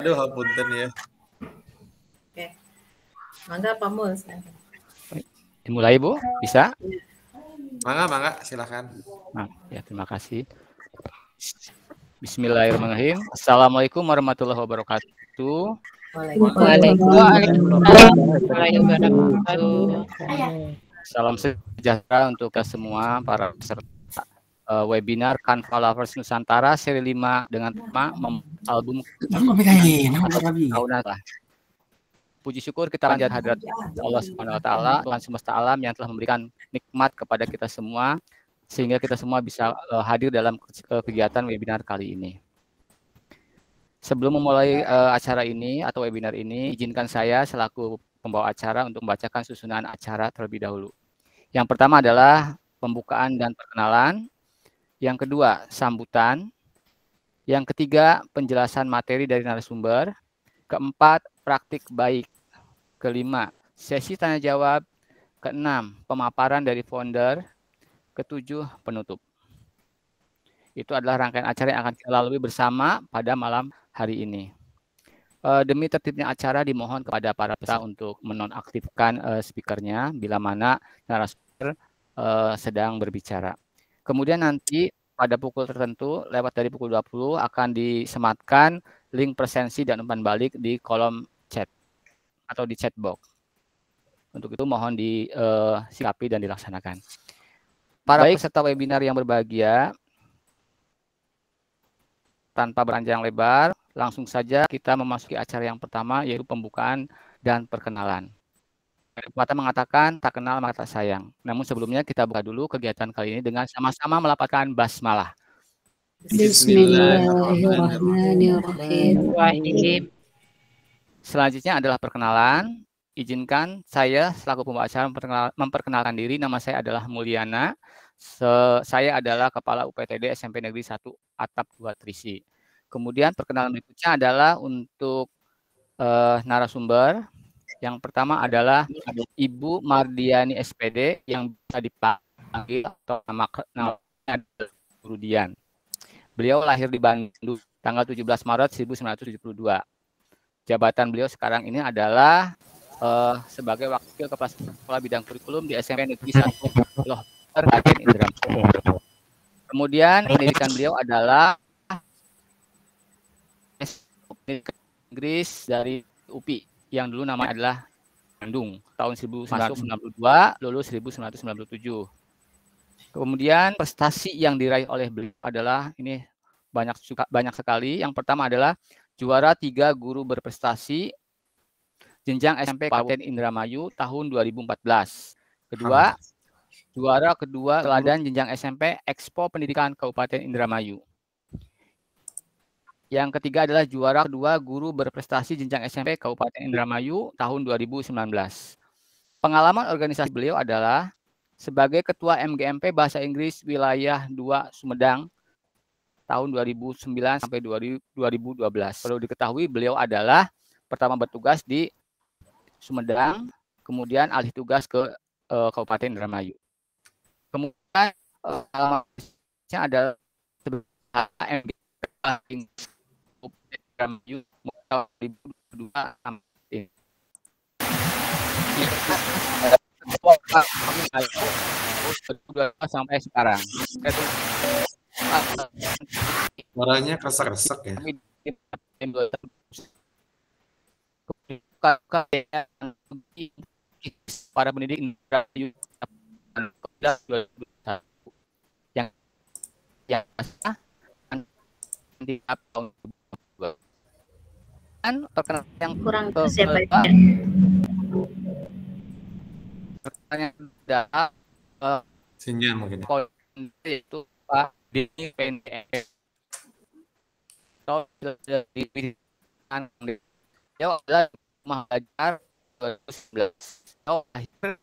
Aduh, hapunten ya. Oke. Mangga Pak Mul. Dimulai Bu, bisa? Mangga, silakan. Nah, ya terima kasih. Bismillahirrahmanirrahim. Assalamualaikum warahmatullahi wabarakatuh. Waalaikumsalam warahmatullahi wabarakatuh. Salam sejahtera untuk kita semua para peserta webinar Canva Lovers Nusantara seri 5 dengan tema album tahunan. Puji syukur kita panjat hadirat Allah Subhanahu wa taala, Tuhan semesta alam yang telah memberikan nikmat kepada kita semua sehingga kita semua bisa hadir dalam kegiatan webinar kali ini. Sebelum memulai acara ini atau webinar ini, izinkan saya selaku pembawa acara untuk membacakan susunan acara terlebih dahulu. Yang pertama adalah pembukaan dan perkenalan. Yang kedua, sambutan. Yang ketiga, penjelasan materi dari narasumber. Keempat, praktik baik. Kelima, sesi tanya jawab. Keenam, pemaparan dari founder. Ketujuh, penutup. Itu adalah rangkaian acara yang akan kita lalui bersama pada malam hari ini. Demi tertibnya acara, dimohon kepada para peserta untuk menonaktifkan speakernya bila mana narasumber sedang berbicara. Kemudian nanti pada pukul tertentu, lewat dari pukul 20, akan disematkan link presensi dan umpan balik di kolom chat atau di chat box. Untuk itu mohon disikapi dan dilaksanakan. Para peserta webinar yang berbahagia, tanpa beranjang lebar, langsung saja kita memasuki acara yang pertama, yaitu pembukaan dan perkenalan. Pepatah mengatakan, tak kenal maka tak sayang. Namun sebelumnya kita buka dulu kegiatan kali ini dengan sama-sama melafalkan basmalah. Bismillahirrahmanirrahim. Selanjutnya adalah perkenalan. Izinkan saya selaku pembawa acara memperkenalkan diri. Nama saya adalah Mulyana. Saya adalah Kepala UPTD SMP Negeri 1 Atap 2 Trisi. Kemudian perkenalan berikutnya adalah untuk narasumber. Yang pertama adalah Ibu Mardiani SPD yang bisa dipanggil atau namanya adalah Rudian. Beliau lahir di Bandung tanggal 17 Maret 1972. Jabatan beliau sekarang ini adalah sebagai Wakil Kepala Sekolah Bidang Kurikulum di SMP Negeri 1 Loh Kabupaten Indramayu. Kemudian pendidikan beliau adalah Inggris dari UPI yang dulu namanya adalah Bandung, tahun 1992, lulus 1997. Kemudian prestasi yang diraih oleh beliau adalah ini banyak sekali. Yang pertama adalah juara 3 guru berprestasi jenjang SMP Kabupaten Indramayu tahun 2014. Kedua, juara kedua teladan jenjang SMP Expo Pendidikan Kabupaten Indramayu. Yang ketiga adalah juara kedua guru berprestasi jenjang SMP Kabupaten Indramayu tahun 2019. Pengalaman organisasi beliau adalah sebagai Ketua MGMP Bahasa Inggris Wilayah 2 Sumedang tahun 2009 sampai 2012. Perlu diketahui beliau adalah pertama bertugas di Sumedang, kemudian alih tugas ke Kabupaten Indramayu. Kemudian pengalamannya adalah sebagai MGMP Indramayu tahun 2002 sampai sekarang. Suaranya kesek-kesek ya. Para pendidik Indramayu yang di tahun perkenalan yang Kurang siapa yang sudah Sinyal mungkin. itu Pak Dini PNS atau di ya adalah mengajar 2019 akhir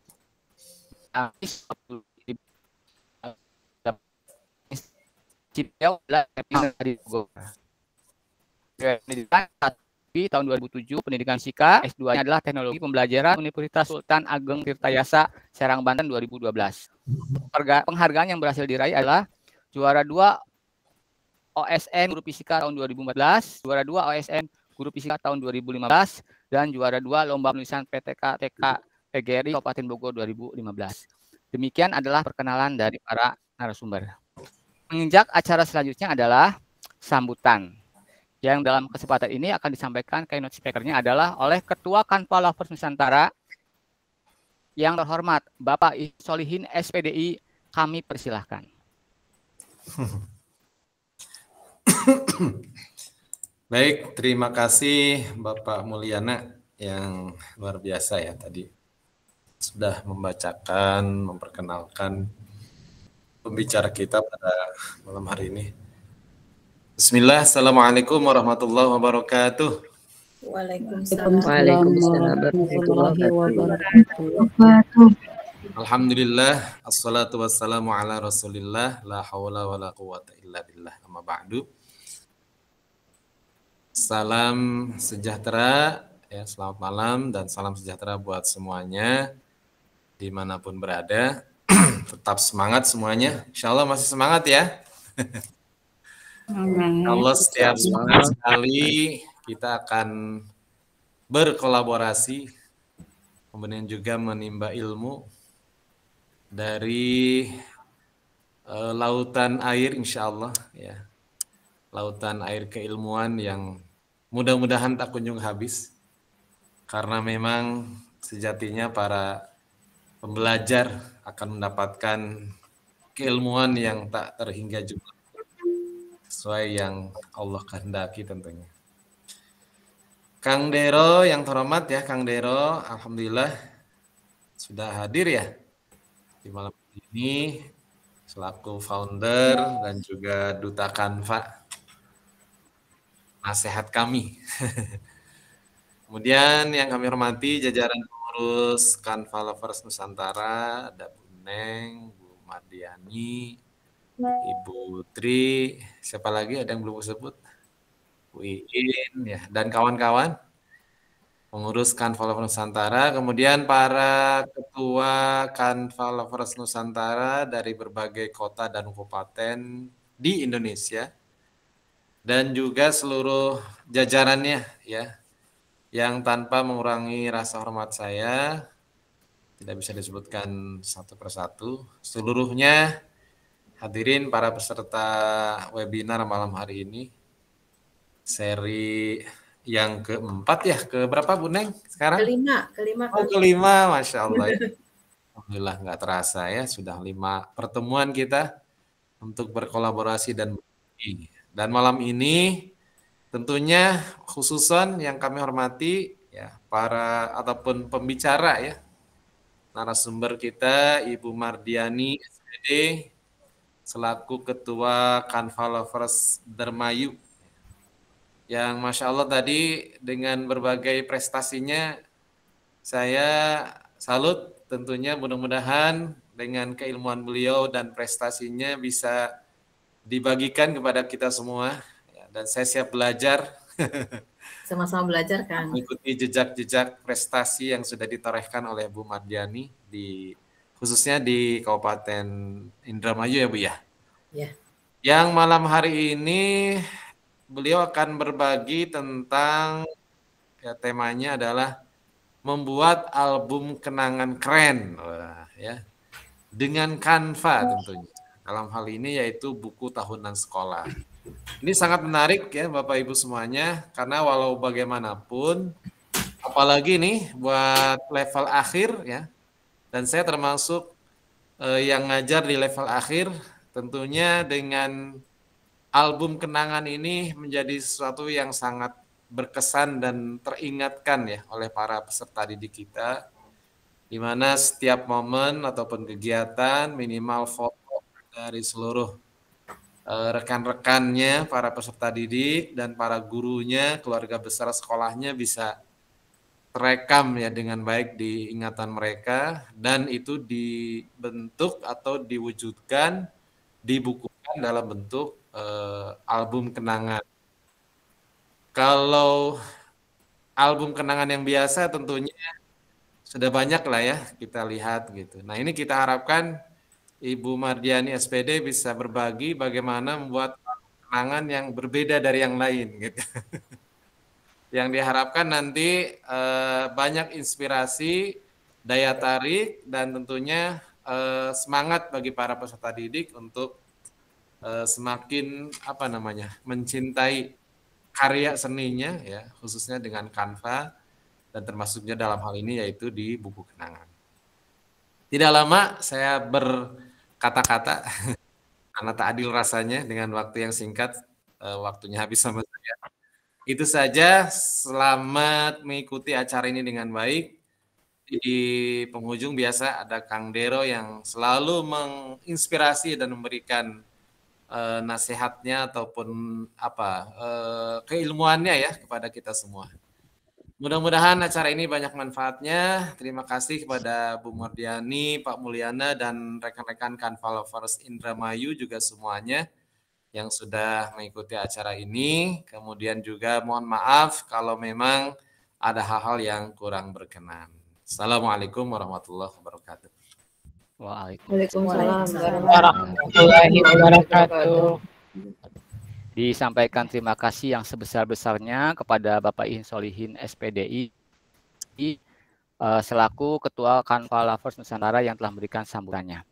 di tahun 2007 pendidikan SIKA, S2-nya adalah Teknologi Pembelajaran Universitas Sultan Ageng Tirtayasa Serang Banten 2012. Penghargaan yang berhasil diraih adalah juara 2 OSN Guru Fisika tahun 2014, juara 2 OSN guru fisika tahun 2015 dan juara 2 lomba penulisan PTK TK PGRI Kabupaten Bogor 2015. Demikian adalah perkenalan dari para narasumber. Menginjak acara selanjutnya adalah sambutan. Yang dalam kesempatan ini akan disampaikan keynote speaker-nya adalah oleh Ketua Kanva Lovers Nusantara yang terhormat Bapak Solihin SPDI, kami persilahkan. Baik, terima kasih Bapak Mulyana yang luar biasa ya tadi. Sudah membacakan, memperkenalkan pembicara kita pada malam hari ini. Bismillah, Assalamualaikum warahmatullahi wabarakatuh. Waalaikumsalam. Waalaikumsalam warahmatullahi wabarakatuh. Alhamdulillah, assalatu wassalamu ala rasulillah, la hawla wa la quwata illa billah, amma ba'du. Salam sejahtera, ya, selamat malam dan salam sejahtera buat semuanya, dimanapun berada. Tetap semangat semuanya, insya Allah masih semangat ya. Allah setiap sekali kita akan berkolaborasi, kemudian juga menimba ilmu dari lautan air insya Allah ya, lautan air keilmuan yang mudah-mudahan tak kunjung habis, karena memang sejatinya para pembelajar akan mendapatkan keilmuan yang tak terhingga jumlah sesuai yang Allah kehendaki tentunya. Kang Dero yang terhormat ya, Kang Dero, alhamdulillah sudah hadir ya di malam ini selaku founder dan juga duta Kanva, nasihat kami. Kemudian yang kami hormati jajaran pengurus Kanva Lovers Nusantara, ada Bu Neng, Bu Mardiani, Ibu Tri, siapa lagi ada yang belum disebut? Bu Iin ya, dan kawan-kawan pengurus Kanva Lovers Nusantara, kemudian para ketua Kanva Lovers Nusantara dari berbagai kota dan kabupaten di Indonesia, dan juga seluruh jajarannya ya, yang tanpa mengurangi rasa hormat saya, tidak bisa disebutkan satu persatu, seluruhnya hadirin para peserta webinar malam hari ini, seri yang keempat ya, ke berapa Bu Neng sekarang? Kelima. Oh, kelima, Masya Allah. Alhamdulillah nggak terasa ya, sudah 5 pertemuan kita untuk berkolaborasi dan berbagi. Dan malam ini tentunya khususan yang kami hormati ya, para ataupun pembicara ya, narasumber kita Ibu Mardiani SPD selaku Ketua Kanva Lovers Dermayu, yang Masya Allah tadi dengan berbagai prestasinya saya salut tentunya. Mudah-mudahan dengan keilmuan beliau dan prestasinya bisa dibagikan kepada kita semua ya, dan saya siap belajar. Sama-sama belajar kan. Mengikuti jejak-jejak prestasi yang sudah ditorehkan oleh Bu Mardiani khususnya di Kabupaten Indramayu ya Bu ya. Ya. Yang malam hari ini beliau akan berbagi tentang ya, temanya adalah membuat album kenangan keren. Wah, ya. Dengan Kanva tentunya. Dalam hal ini yaitu buku tahunan sekolah. Ini sangat menarik ya Bapak Ibu semuanya, karena walau bagaimanapun, apalagi nih buat level akhir ya, dan saya termasuk yang ngajar di level akhir, tentunya dengan album kenangan ini menjadi sesuatu yang sangat berkesan dan teringatkan ya oleh para peserta didik kita, di mana setiap momen ataupun kegiatan minimal foto dari seluruh rekan-rekannya, para peserta didik dan para gurunya, keluarga besar sekolahnya bisa terekam ya dengan baik di ingatan mereka, dan itu dibentuk atau diwujudkan, dibukukan dalam bentuk album kenangan. Kalau album kenangan yang biasa tentunya sudah banyak lah ya kita lihat gitu. Nah ini kita harapkan Ibu Mardiani SPD bisa berbagi bagaimana membuat kenangan yang berbeda dari yang lain gitu. yang diharapkan nanti banyak inspirasi, daya tarik, dan tentunya semangat bagi para peserta didik untuk semakin mencintai karya seninya ya, khususnya dengan Canva dan termasuknya dalam hal ini yaitu di buku kenangan. Tidak lama saya berkata-kata karena tak adil rasanya dengan waktu yang singkat, waktunya habis sama saya. Itu saja, selamat mengikuti acara ini dengan baik. Di penghujung biasa ada Kang Dero yang selalu menginspirasi dan memberikan nasihatnya ataupun keilmuannya ya kepada kita semua. Mudah-mudahan acara ini banyak manfaatnya. Terima kasih kepada Bu Mardiani, Pak Mulyana, dan rekan-rekan Canva Lovers Indramayu juga semuanya yang sudah mengikuti acara ini. Kemudian juga mohon maaf kalau memang ada hal-hal yang kurang berkenan. Assalamualaikum warahmatullahi wabarakatuh. Waalaikumsalam warahmatullahi wabarakatuh. Disampaikan terima kasih yang sebesar-besarnya kepada Bapak Ihin Solihin SPDI selaku Ketua Canva Lovers Nusantara yang telah memberikan sambutannya.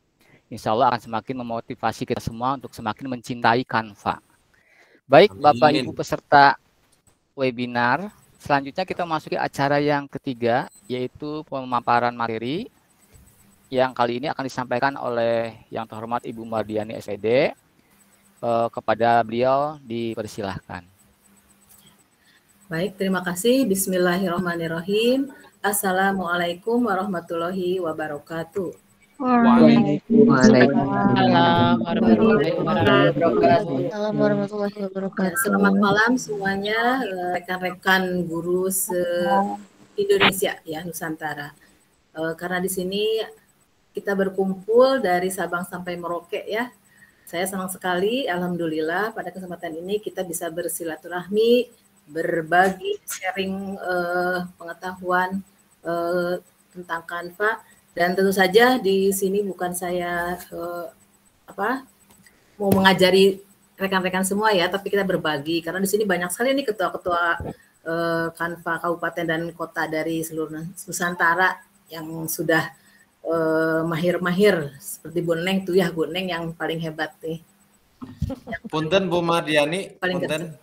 Insya Allah akan semakin memotivasi kita semua untuk semakin mencintai Canva. Baik, Amin. Bapak Ibu peserta webinar, selanjutnya kita masuki acara yang ketiga, yaitu pemaparan materi yang kali ini akan disampaikan oleh yang terhormat Ibu Mardiani SPD. Kepada beliau dipersilahkan. Baik, terima kasih. Bismillahirrahmanirrahim. Assalamualaikum warahmatullahi wabarakatuh. Waalaikumsalam warahmatullahi wabarakatuh. Selamat malam semuanya, rekan-rekan guru se-Indonesia ya, Nusantara. Karena di sini kita berkumpul dari Sabang sampai Merauke ya. Saya senang sekali, alhamdulillah pada kesempatan ini kita bisa bersilaturahmi, berbagi, sharing pengetahuan tentang Canva, dan tentu saja di sini bukan saya mau mengajari rekan-rekan semua ya, tapi kita berbagi karena di sini banyak sekali nih ketua-ketua Canva kabupaten dan kota dari seluruh Nusantara yang sudah mahir-mahir seperti Bu Neng tuh ya, Bu Neng yang paling hebat nih. Punten Bu Mardiani, punten.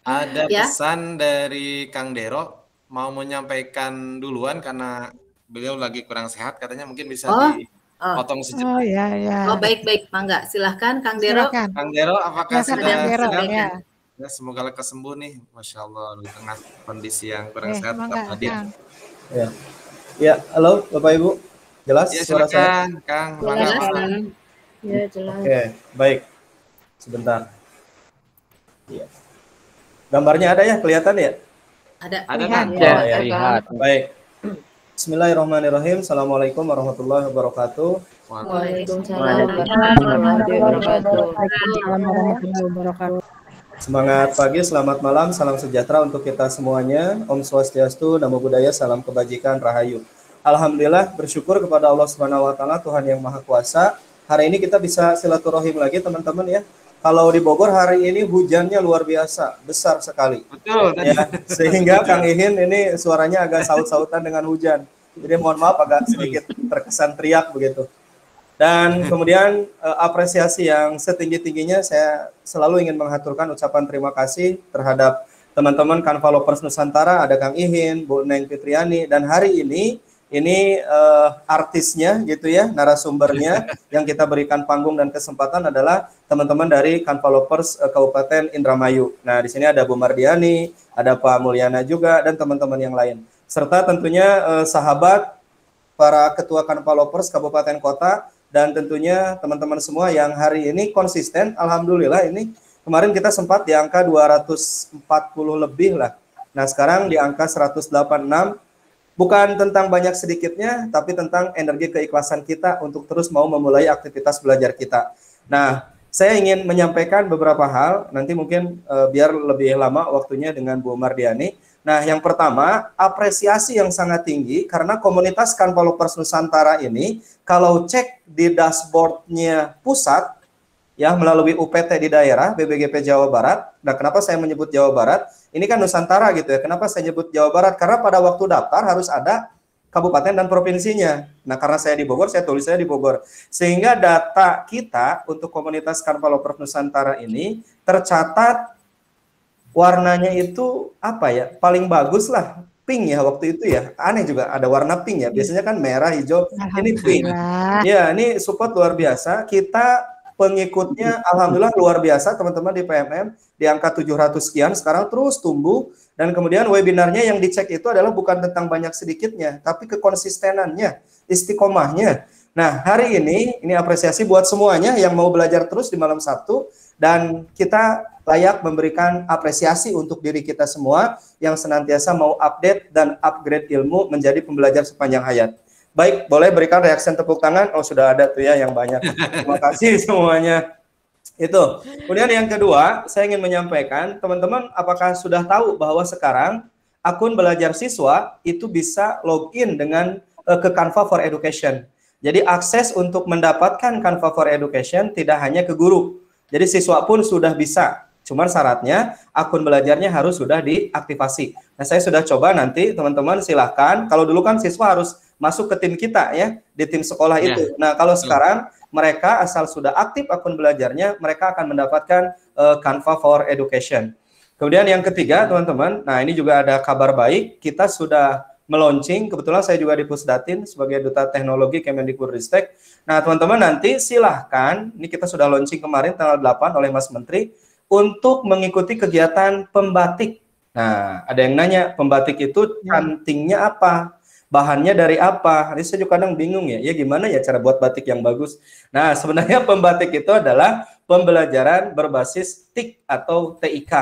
Ada pesan dari Kang Dero mau menyampaikan duluan karena beliau lagi kurang sehat, katanya mungkin bisa dipotong sejenak. Oh ya. Oh baik, mangga. Silahkan Kang Dero. Silakan. Kang Dero, apakah sudah ya. Ya, semoga lekas sembuh nih, Masya Allah di tengah kondisi yang kurang sehat. Ya, halo Bapak Ibu. Jelas ya, suara saya? Kang. Jelas. Ya, jelas. Oke, baik. Sebentar. Ya. Gambarnya ada ya? Kelihatan ya? Ada kan? Ya, lihat. Baik. Bismillahirrahmanirrahim. Assalamualaikum warahmatullahi wabarakatuh. Waalaikumsalam warahmatullahi wabarakatuh. Semangat pagi, selamat malam, salam sejahtera untuk kita semuanya. Om Swastiastu, Namo Buddhaya, salam kebajikan, rahayu. Alhamdulillah, bersyukur kepada Allah Subhanahu wa Ta'ala, Tuhan yang Maha Kuasa. Hari ini kita bisa silaturahim lagi, teman-teman ya. Kalau di Bogor hari ini hujannya luar biasa, besar sekali. Betul. Ya, sehingga Kang Ihin ini suaranya agak saut-sautan dengan hujan. Jadi mohon maaf agak sedikit terkesan teriak begitu. Dan kemudian apresiasi yang setinggi-tingginya saya selalu ingin mengaturkan ucapan terima kasih terhadap teman-teman Canva Lovers Nusantara, ada Kang Ihin, Bu Neng Fitriani, dan hari ini artisnya gitu ya, narasumbernya yang kita berikan panggung dan kesempatan adalah teman-teman dari Canva Lovers Kabupaten Indramayu. Nah, di sini ada Bu Mardiani, ada Pak Mulyana juga, dan teman-teman yang lain. Serta tentunya sahabat para ketua Canva Lovers Kabupaten Kota, dan tentunya teman-teman semua yang hari ini konsisten. Alhamdulillah ini kemarin kita sempat di angka 240 lebih lah. Nah, sekarang di angka 186. Bukan tentang banyak sedikitnya, tapi tentang energi keikhlasan kita untuk terus mau memulai aktivitas belajar kita. Nah, saya ingin menyampaikan beberapa hal, nanti mungkin biar lebih lama waktunya dengan Bu Mardiani. Nah, yang pertama, apresiasi yang sangat tinggi, karena komunitas Canva Lovers Nusantara ini, kalau cek di dashboardnya pusat, ya melalui UPT di daerah BBGP Jawa Barat. Nah, kenapa saya menyebut Jawa Barat? Ini kan Nusantara gitu ya. Kenapa saya nyebut Jawa Barat? Karena pada waktu daftar harus ada kabupaten dan provinsinya. Nah, karena saya di Bogor, saya tulis saya di Bogor. Sehingga data kita untuk komunitas Kanvalopers Nusantara ini tercatat warnanya itu apa ya? Paling bagus lah, pink ya waktu itu ya. Aneh juga ada warna pink ya. Biasanya kan merah, hijau, ini pink. Ya, ini support luar biasa. Kita pengikutnya alhamdulillah luar biasa teman-teman di PMM, di angka 700 sekian, sekarang terus tumbuh. Dan kemudian webinarnya yang dicek itu adalah bukan tentang banyak sedikitnya, tapi kekonsistenannya, istiqomahnya. Nah, hari ini apresiasi buat semuanya yang mau belajar terus di malam Sabtu, dan kita layak memberikan apresiasi untuk diri kita semua yang senantiasa mau update dan upgrade ilmu menjadi pembelajar sepanjang hayat. Baik, boleh berikan reaksi tepuk tangan. Oh, sudah ada tuh ya yang banyak. Terima kasih semuanya. Itu. Kemudian yang kedua, saya ingin menyampaikan, teman-teman apakah sudah tahu bahwa sekarang akun belajar siswa itu bisa login dengan ke Canva for Education. Jadi akses untuk mendapatkan Canva for Education tidak hanya ke guru. Jadi siswa pun sudah bisa. Cuman syaratnya akun belajarnya harus sudah diaktifasi. Nah, saya sudah coba, nanti teman-teman silahkan. Kalau dulu kan siswa harus masuk ke tim kita ya, di tim sekolah itu. Nah, kalau sekarang mereka asal sudah aktif akun belajarnya, mereka akan mendapatkan Canva for Education. Kemudian yang ketiga, teman-teman, nah ini juga ada kabar baik, kita sudah meluncing, kebetulan saya juga di Pusdatin sebagai Duta Teknologi Kemendikbudristek. Nah, teman-teman nanti silahkan, ini kita sudah launching kemarin tanggal 8 oleh Mas Menteri, untuk mengikuti kegiatan pembatik. Nah, ada yang nanya, pembatik itu cantingnya apa? Bahannya dari apa? Ini saya juga kadang bingung ya, gimana ya cara buat batik yang bagus? Nah, sebenarnya pembatik itu adalah pembelajaran berbasis TIK atau TIK.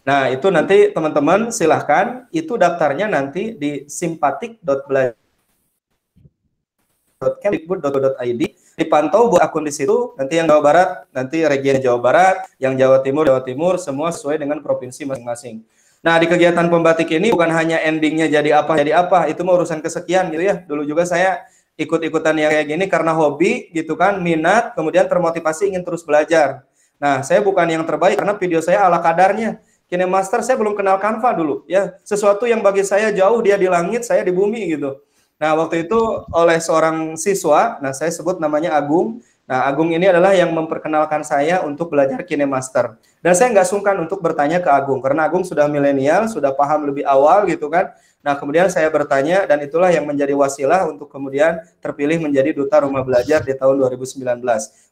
Nah, itu nanti teman-teman silahkan, itu daftarnya nanti di simpatik.kemdikbud.go.id, dipantau buat akun di situ, nanti yang Jawa Barat, nanti region Jawa Barat, yang Jawa Timur, semua sesuai dengan provinsi masing-masing. Nah, di kegiatan pembatik ini bukan hanya endingnya jadi apa, itu mau urusan kesekian gitu ya. Dulu juga saya ikut-ikutan yang kayak gini karena hobi gitu kan, minat, kemudian termotivasi ingin terus belajar. Nah, saya bukan yang terbaik karena video saya ala kadarnya. KineMaster saya belum kenal Canva dulu ya. Sesuatu yang bagi saya jauh, dia di langit, saya di bumi gitu. Nah, waktu itu oleh seorang siswa, nah saya sebut namanya Agung. Nah, Agung ini adalah yang memperkenalkan saya untuk belajar KineMaster. Dan saya nggak sungkan untuk bertanya ke Agung, karena Agung sudah milenial, sudah paham lebih awal gitu kan. Nah, kemudian saya bertanya, dan itulah yang menjadi wasilah untuk kemudian terpilih menjadi Duta Rumah Belajar di tahun 2019.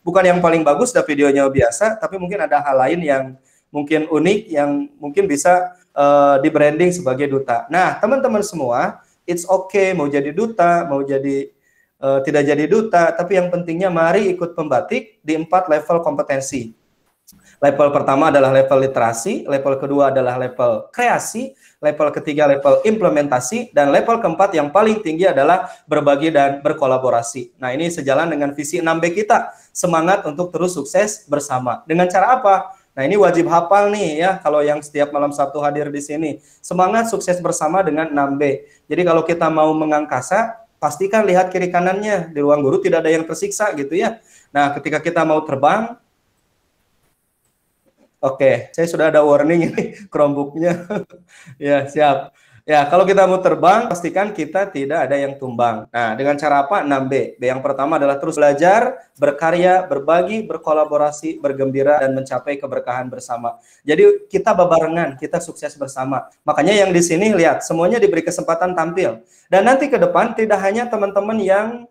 Bukan yang paling bagus, dan videonya biasa, tapi mungkin ada hal lain yang mungkin unik, yang mungkin bisa di-branding sebagai duta. Nah, teman-teman semua, it's okay mau jadi duta, mau jadi tidak jadi duta, tapi yang pentingnya mari ikut pembatik di 4 level kompetensi. Level pertama adalah level literasi, level kedua adalah level kreasi, level ketiga level implementasi, dan level keempat yang paling tinggi adalah berbagi dan berkolaborasi. Nah, ini sejalan dengan visi 6B kita, semangat untuk terus sukses bersama. Dengan cara apa? Nah, ini wajib hafal nih ya, kalau yang setiap malam Sabtu hadir di sini. Semangat sukses bersama dengan 6B. Jadi kalau kita mau mengangkasa, pastikan lihat kiri kanannya, di ruang guru tidak ada yang tersiksa gitu ya. Nah, ketika kita mau terbang, oke, saya sudah ada warning ini, Chromebook-nya. Ya, siap. Ya, kalau kita mau terbang, pastikan kita tidak ada yang tumbang. Nah, dengan cara apa? 6B. B yang pertama adalah terus belajar, berkarya, berbagi, berkolaborasi, bergembira, dan mencapai keberkahan bersama. Jadi, kita bebarengan, kita sukses bersama. Makanya yang di sini, lihat, semuanya diberi kesempatan tampil. Dan nanti ke depan, tidak hanya teman-teman yang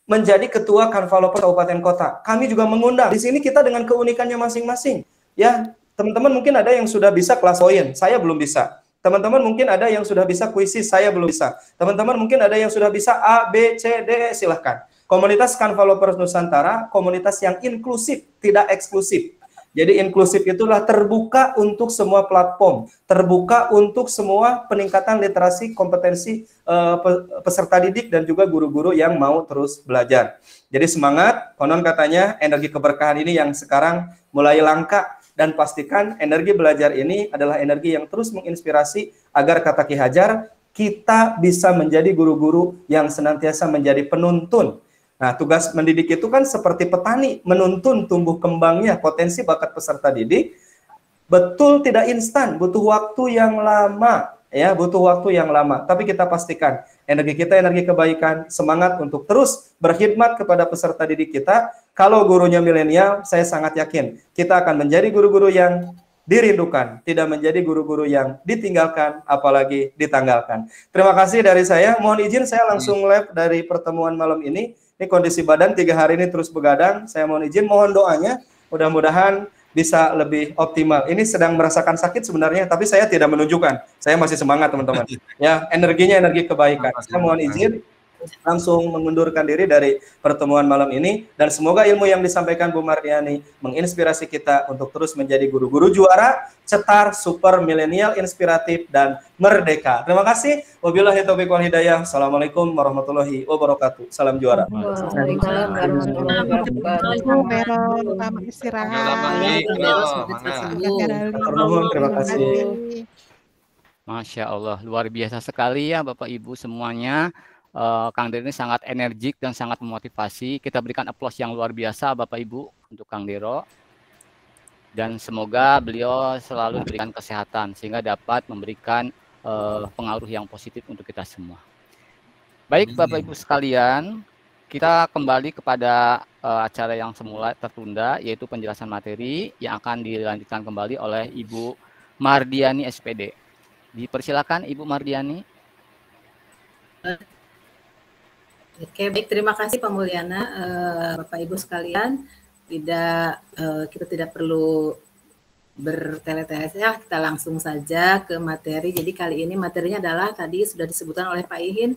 menjadi ketua Kanvalopers Kabupaten Kota. Kami juga mengundang. Di sini kita dengan keunikannya masing-masing. Ya, teman-teman mungkin ada yang sudah bisa kelas poin, saya belum bisa. Teman-teman mungkin ada yang sudah bisa kuisis, saya belum bisa. Teman-teman mungkin ada yang sudah bisa A, B, C, D, silahkan. Komunitas Kanvalopers Nusantara, komunitas yang inklusif, tidak eksklusif. Jadi inklusif itulah terbuka untuk semua platform, terbuka untuk semua peningkatan literasi, kompetensi peserta didik dan juga guru-guru yang mau terus belajar. Jadi semangat, konon katanya energi keberkahan ini yang sekarang mulai langka. Dan pastikan energi belajar ini adalah energi yang terus menginspirasi agar kata Ki Hajar, kita bisa menjadi guru-guru yang senantiasa menjadi penuntun. Nah, tugas mendidik itu kan seperti petani, menuntun tumbuh kembangnya potensi bakat peserta didik. Betul, tidak instan, butuh waktu yang lama, ya, butuh waktu yang lama. Tapi kita pastikan energi kita energi kebaikan, semangat untuk terus berkhidmat kepada peserta didik kita. Kalau gurunya milenial, saya sangat yakin kita akan menjadi guru-guru yang dirindukan, tidak menjadi guru-guru yang ditinggalkan, apalagi ditanggalkan. Terima kasih dari saya. Mohon izin saya langsung live dari pertemuan malam ini. Ini kondisi badan 3 hari ini terus begadang. Saya mohon izin, mohon doanya. Mudah-mudahan bisa lebih optimal. Ini sedang merasakan sakit sebenarnya, tapi saya tidak menunjukkan. Saya masih semangat, teman-teman. Ya, energinya energi kebaikan. Saya mohon izin langsung mengundurkan diri dari pertemuan malam ini, dan semoga ilmu yang disampaikan Bu Mardiani menginspirasi kita untuk terus menjadi guru-guru juara, cetar, super, milenial, inspiratif, dan merdeka. Terima kasih. Wabillahi taufiq wal hidayah. Assalamualaikum warahmatullahi wabarakatuh. Salam juara. Waalaikumsalam warahmatullahi wabarakatuh. Selamat istirahat. Terima kasih. Masya Allah, luar biasa sekali ya Bapak Ibu semuanya. Kang Dero ini sangat energik dan sangat memotivasi. Kita berikan aplaus yang luar biasa Bapak Ibu untuk Kang Dero. Dan semoga beliau selalu diberikan kesehatan sehingga dapat memberikan pengaruh yang positif untuk kita semua. Baik Bapak Ibu sekalian, kita kembali kepada acara yang semula tertunda, yaitu penjelasan materi yang akan dilanjutkan kembali oleh Ibu Mardiani SPD. Dipersilakan Ibu Mardiani. Oke, baik, terima kasih Pak Mulyana, Bapak Ibu sekalian. Kita tidak perlu bertele-tele ya, kita langsung saja ke materi. Jadi kali ini materinya adalah tadi sudah disebutkan oleh Pak Ihin,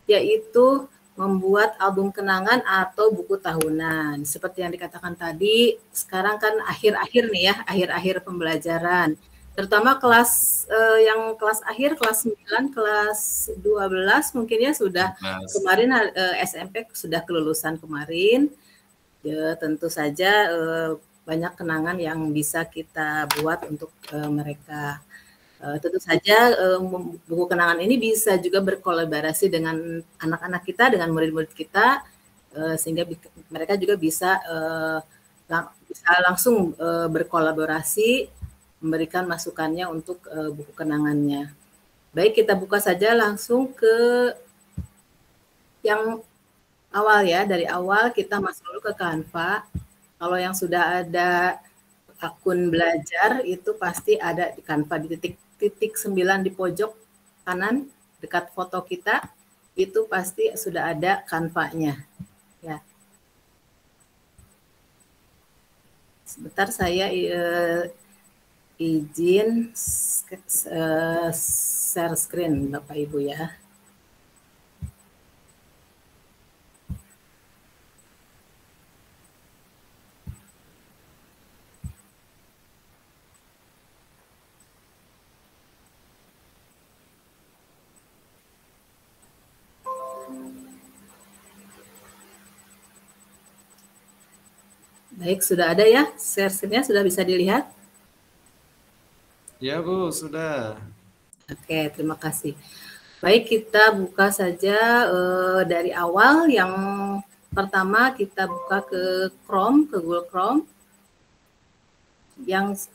yaitu membuat album kenangan atau buku tahunan. Seperti yang dikatakan tadi, sekarang kan akhir-akhir nih ya, akhir-akhir pembelajaran. Terutama kelas yang kelas akhir, kelas 9, kelas 12 mungkin ya sudah kemarin SMP sudah kelulusan kemarin. Ya, tentu saja banyak kenangan yang bisa kita buat untuk mereka. Tentu saja buku kenangan ini bisa juga berkolaborasi dengan anak-anak kita, dengan murid-murid kita, sehingga mereka juga bisa langsung berkolaborasi, memberikan masukannya untuk buku kenangannya. Baik, kita buka saja langsung ke yang awal ya. Dari awal kita masuk dulu ke Canva. Kalau yang sudah ada akun belajar itu pasti ada di Canva di titik 9 di pojok kanan dekat foto kita, itu pasti sudah ada Canva-nya. Ya. Sebentar saya izin share screen Bapak Ibu ya. Baik, sudah ada ya share screen-nya, sudah bisa dilihat? Ya Bu, sudah. Oke, terima kasih. Baik, kita buka saja dari awal. Yang pertama kita buka ke Chrome, ke Google Chrome. Yang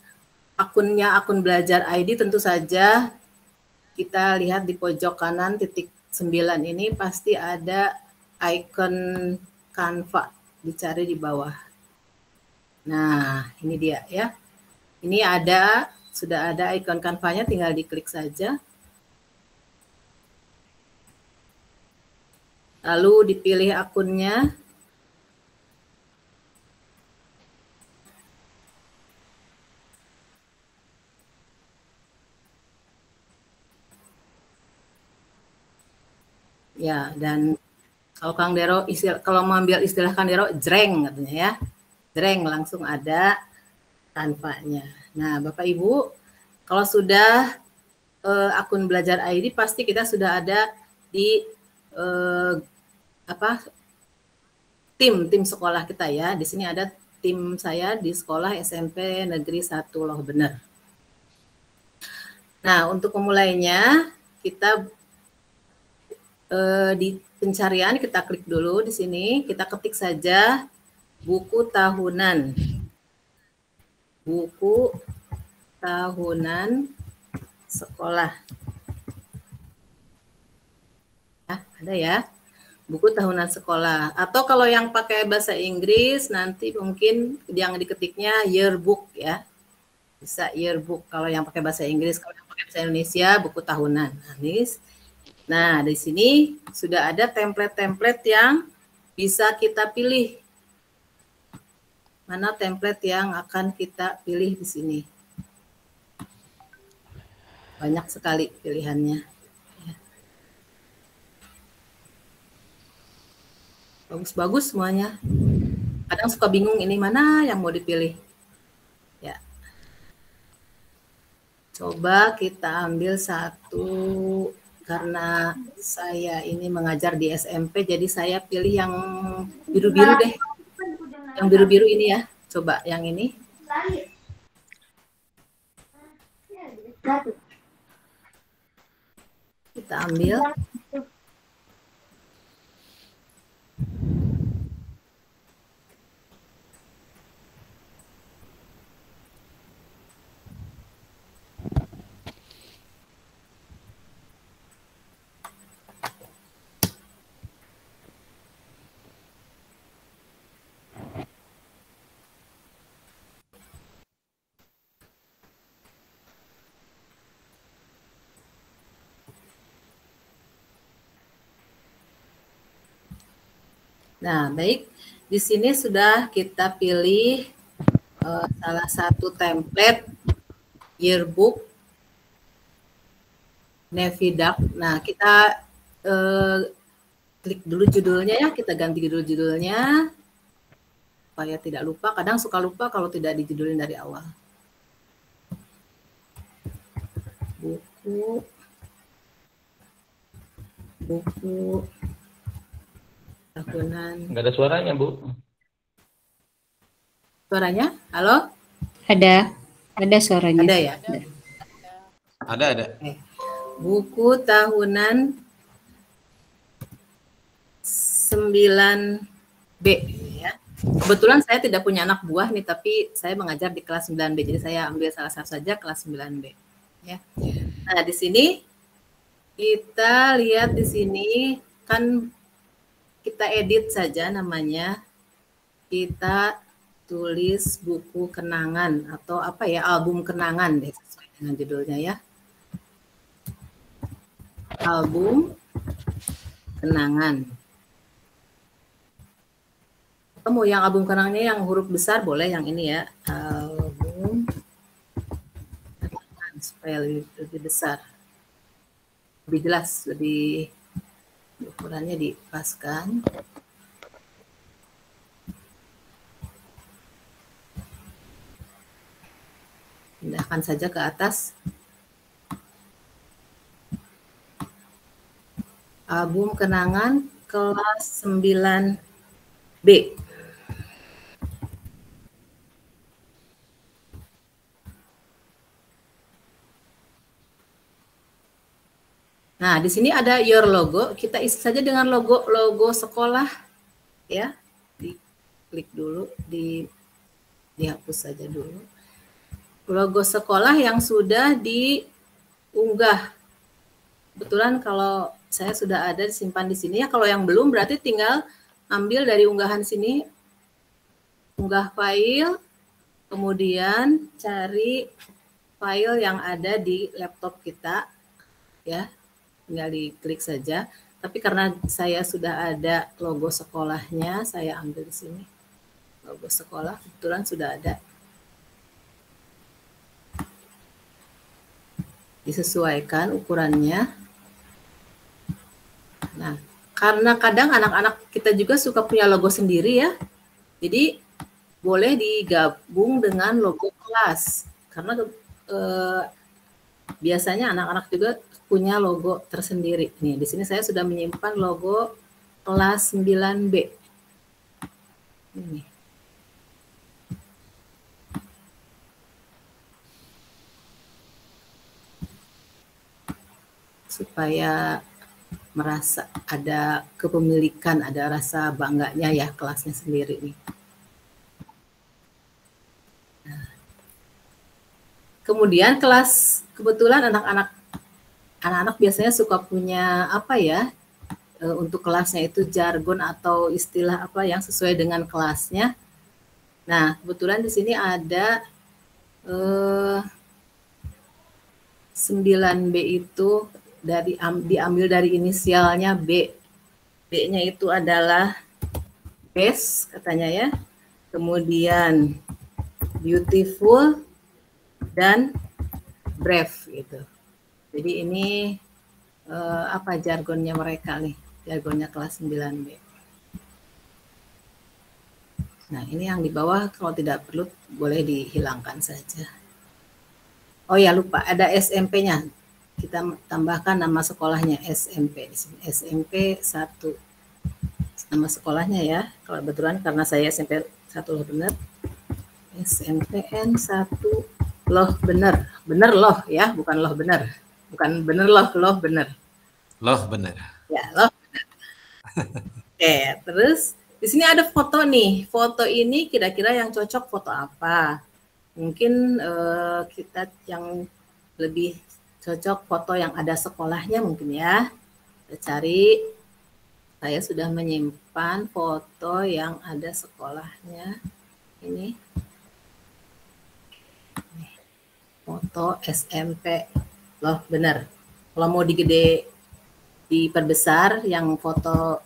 akunnya akun belajar ID, tentu saja kita lihat di pojok kanan titik 9 ini pasti ada icon Canva, dicari di bawah. Nah, ini dia ya. Ini sudah ada ikon Canva-nya, tinggal diklik saja. Lalu dipilih akunnya. Ya, dan kalau Kang Dero, kalau mau ambil istilah Kang Dero, jreng katanya ya. Jreng, langsung ada Canva-nya. Nah, Bapak Ibu, kalau sudah akun belajar ID pasti kita sudah ada di tim sekolah kita ya. Di sini ada tim saya di sekolah SMP Negeri 1 Loh Bener. Nah, untuk memulainya kita di pencarian, kita klik dulu di sini, kita ketik saja buku tahunan. Buku tahunan sekolah. Ada ya, buku tahunan sekolah. Atau kalau yang pakai bahasa Inggris, nanti mungkin yang diketiknya yearbook ya. Bisa yearbook kalau yang pakai bahasa Inggris. Kalau yang pakai bahasa Indonesia, buku tahunan. Nah, di sini sudah ada template-template yang bisa kita pilih. Mana template yang akan kita pilih di sini. Banyak sekali pilihannya. Bagus-bagus semuanya. Kadang suka bingung ini mana yang mau dipilih. Ya. Coba kita ambil satu, karena saya ini mengajar di SMP, jadi saya pilih yang biru-biru deh. Yang biru-biru ini ya. Coba yang ini. Kita ambil. Nah, baik. Di sini sudah kita pilih salah satu template yearbook Navy Duck. Nah, kita klik dulu judulnya ya, kita ganti judulnya supaya tidak lupa. Kadang suka lupa kalau tidak dijudulin dari awal. Buku tahunan. Nggak ada suaranya, Bu. Suaranya? Halo? Ada suaranya. Ada ya? Ada. Buku tahunan 9B ya. Kebetulan saya tidak punya anak buah nih, tapi saya mengajar di kelas 9B. Jadi saya ambil salah satu saja kelas 9B ya. Nah, di sini kita lihat di sini kan kita edit saja namanya. Kita tulis buku kenangan atau apa ya, album kenangan deh sesuai dengan judulnya ya. Album kenangan. Atau mau yang album kenangannya yang huruf besar boleh yang ini ya. Album kenangan supaya lebih besar. Lebih jelas, lebih ukurannya dipaskan. Pindahkan saja ke atas. Album kenangan kelas 9B. Nah, di sini ada your logo. Kita isi saja dengan logo sekolah ya. Diklik dulu, dihapus saja dulu. Logo sekolah yang sudah diunggah. Kebetulan kalau saya sudah ada disimpan di sini ya. Kalau yang belum berarti tinggal ambil dari unggahan sini, unggah file, kemudian cari file yang ada di laptop kita ya. Tinggal diklik saja. Tapi karena saya sudah ada logo sekolahnya, saya ambil di sini. Logo sekolah kebetulan sudah ada. Disesuaikan ukurannya. Nah, karena kadang anak-anak kita juga suka punya logo sendiri ya. Jadi boleh digabung dengan logo kelas. Karena biasanya anak-anak juga punya logo tersendiri. Nih, di sini saya sudah menyimpan logo kelas 9B. Ini. Supaya merasa ada kepemilikan, ada rasa bangganya ya kelasnya sendiri nih. Nah, kemudian kelas, kebetulan anak-anak biasanya suka punya apa ya, untuk kelasnya itu jargon atau istilah apa yang sesuai dengan kelasnya. Nah, kebetulan di sini ada 9B itu diambil dari inisialnya B. B-nya itu adalah best katanya ya. Kemudian beautiful dan brave gitu. Jadi ini apa jargonnya mereka nih, jargonnya kelas 9B. Nah, ini yang di bawah kalau tidak perlu boleh dihilangkan saja. Oh ya, lupa ada SMP-nya. Kita tambahkan nama sekolahnya SMP di sini. SMP 1. Nama sekolahnya ya. Kalau kebetulan karena saya SMP 1 Loh Bener. SMPN 1 Loh Bener. Bener loh ya, bukan loh bener. Bukan bener loh bener. Loh bener. Ya, loh. Oke, terus di sini ada foto nih. Foto ini kira-kira yang cocok foto apa? Mungkin kita yang lebih cocok foto yang ada sekolahnya mungkin ya. Kita cari. Saya sudah menyimpan foto yang ada sekolahnya. Ini. Foto SMP. Loh, bener. Kalau mau diperbesar yang foto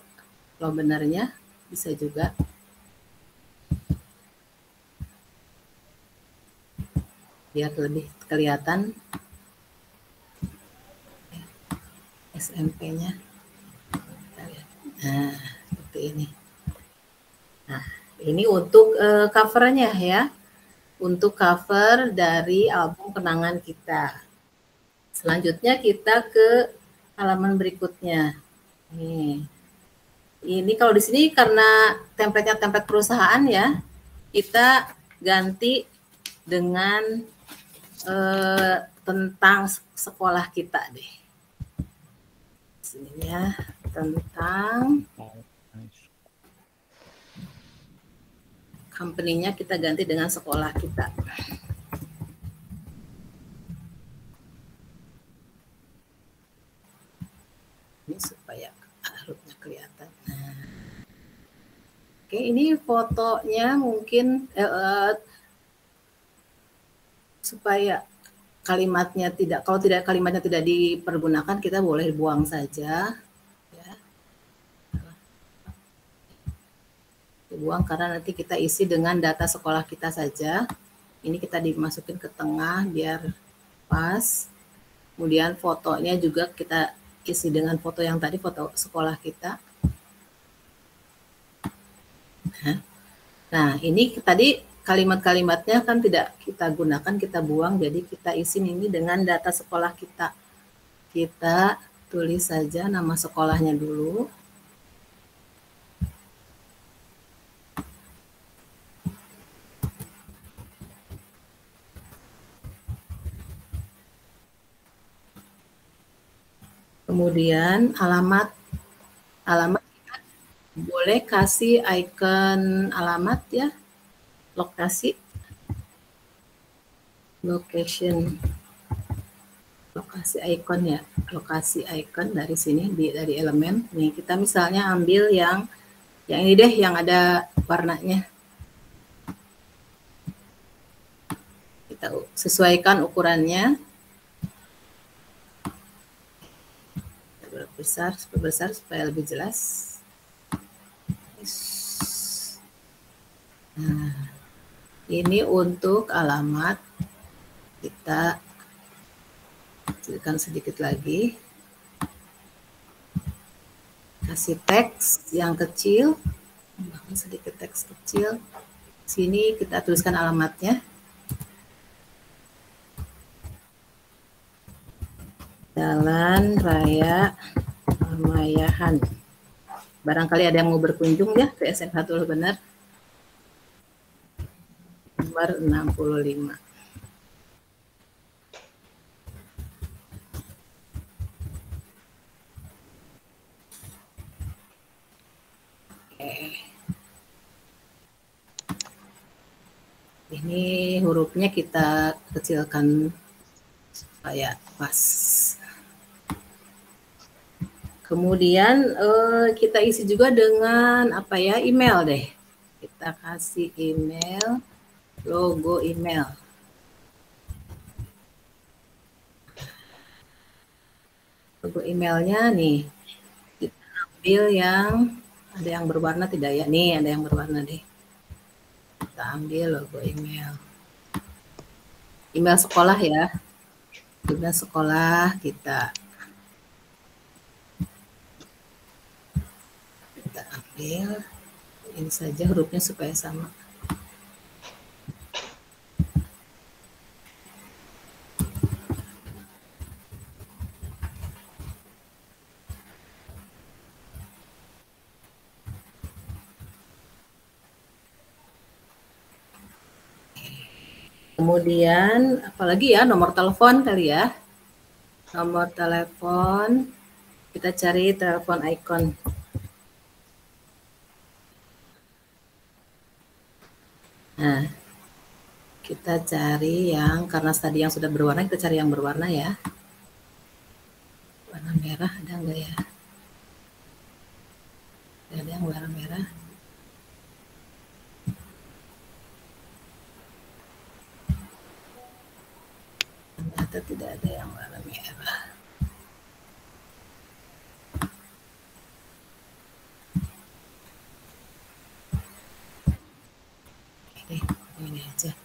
loh benernya bisa juga. Biar lebih kelihatan SMP-nya. Nah, seperti ini. Nah, ini untuk covernya ya. Untuk cover dari album kenangan kita. Selanjutnya kita ke halaman berikutnya. Nih. Ini kalau di sini karena template-nya template perusahaan ya, kita ganti dengan tentang sekolah kita deh. Sini ya, tentang company-nya kita ganti dengan sekolah kita. Ini supaya harusnya kelihatan. Nah. Oke, ini fotonya mungkin supaya kalimatnya tidak, kalau tidak kalimatnya tidak dipergunakan, kita boleh buang saja. Ya. Dibuang karena nanti kita isi dengan data sekolah kita saja. Ini kita dimasukin ke tengah biar pas. Kemudian fotonya juga kita isi dengan foto yang tadi, foto sekolah kita. Nah, ini tadi kalimat-kalimatnya kan tidak kita gunakan, kita buang, jadi kita isi ini dengan data sekolah kita. Kita tulis saja nama sekolahnya dulu. Kemudian alamat kita boleh kasih icon alamat ya, lokasi, location, lokasi icon ya, lokasi icon dari sini dari elemen. Nih kita misalnya ambil yang ini deh, yang ada warnanya. Kita sesuaikan ukurannya. Besar supaya lebih jelas. Nah, ini untuk alamat, kita kecilkan sedikit lagi, kasih teks yang kecil, sedikit teks kecil. Sini kita tuliskan alamatnya. Jalan Raya Ramayahan. Barangkali ada yang mau berkunjung ya ke SMK Loh Bener. Nomor 65. Ini hurufnya kita kecilkan supaya pas. Kemudian kita isi juga dengan apa ya, email deh. Kita kasih email, logo email. Logo emailnya nih, kita ambil yang ada yang berwarna tidak ya? Nih ada yang berwarna deh. Kita ambil logo email. Email sekolah ya. Email sekolah kita ambil. Ini saja hurufnya supaya sama. Kemudian apalagi ya, nomor telepon kali ya. Nomor telepon, kita cari telepon icon. Nah, kita cari yang, karena tadi yang sudah berwarna, kita cari yang berwarna ya. Warna merah ada enggak ya? Ada yang warna merah. Ternyata tidak ada yang warna merah. Oke, ini aja.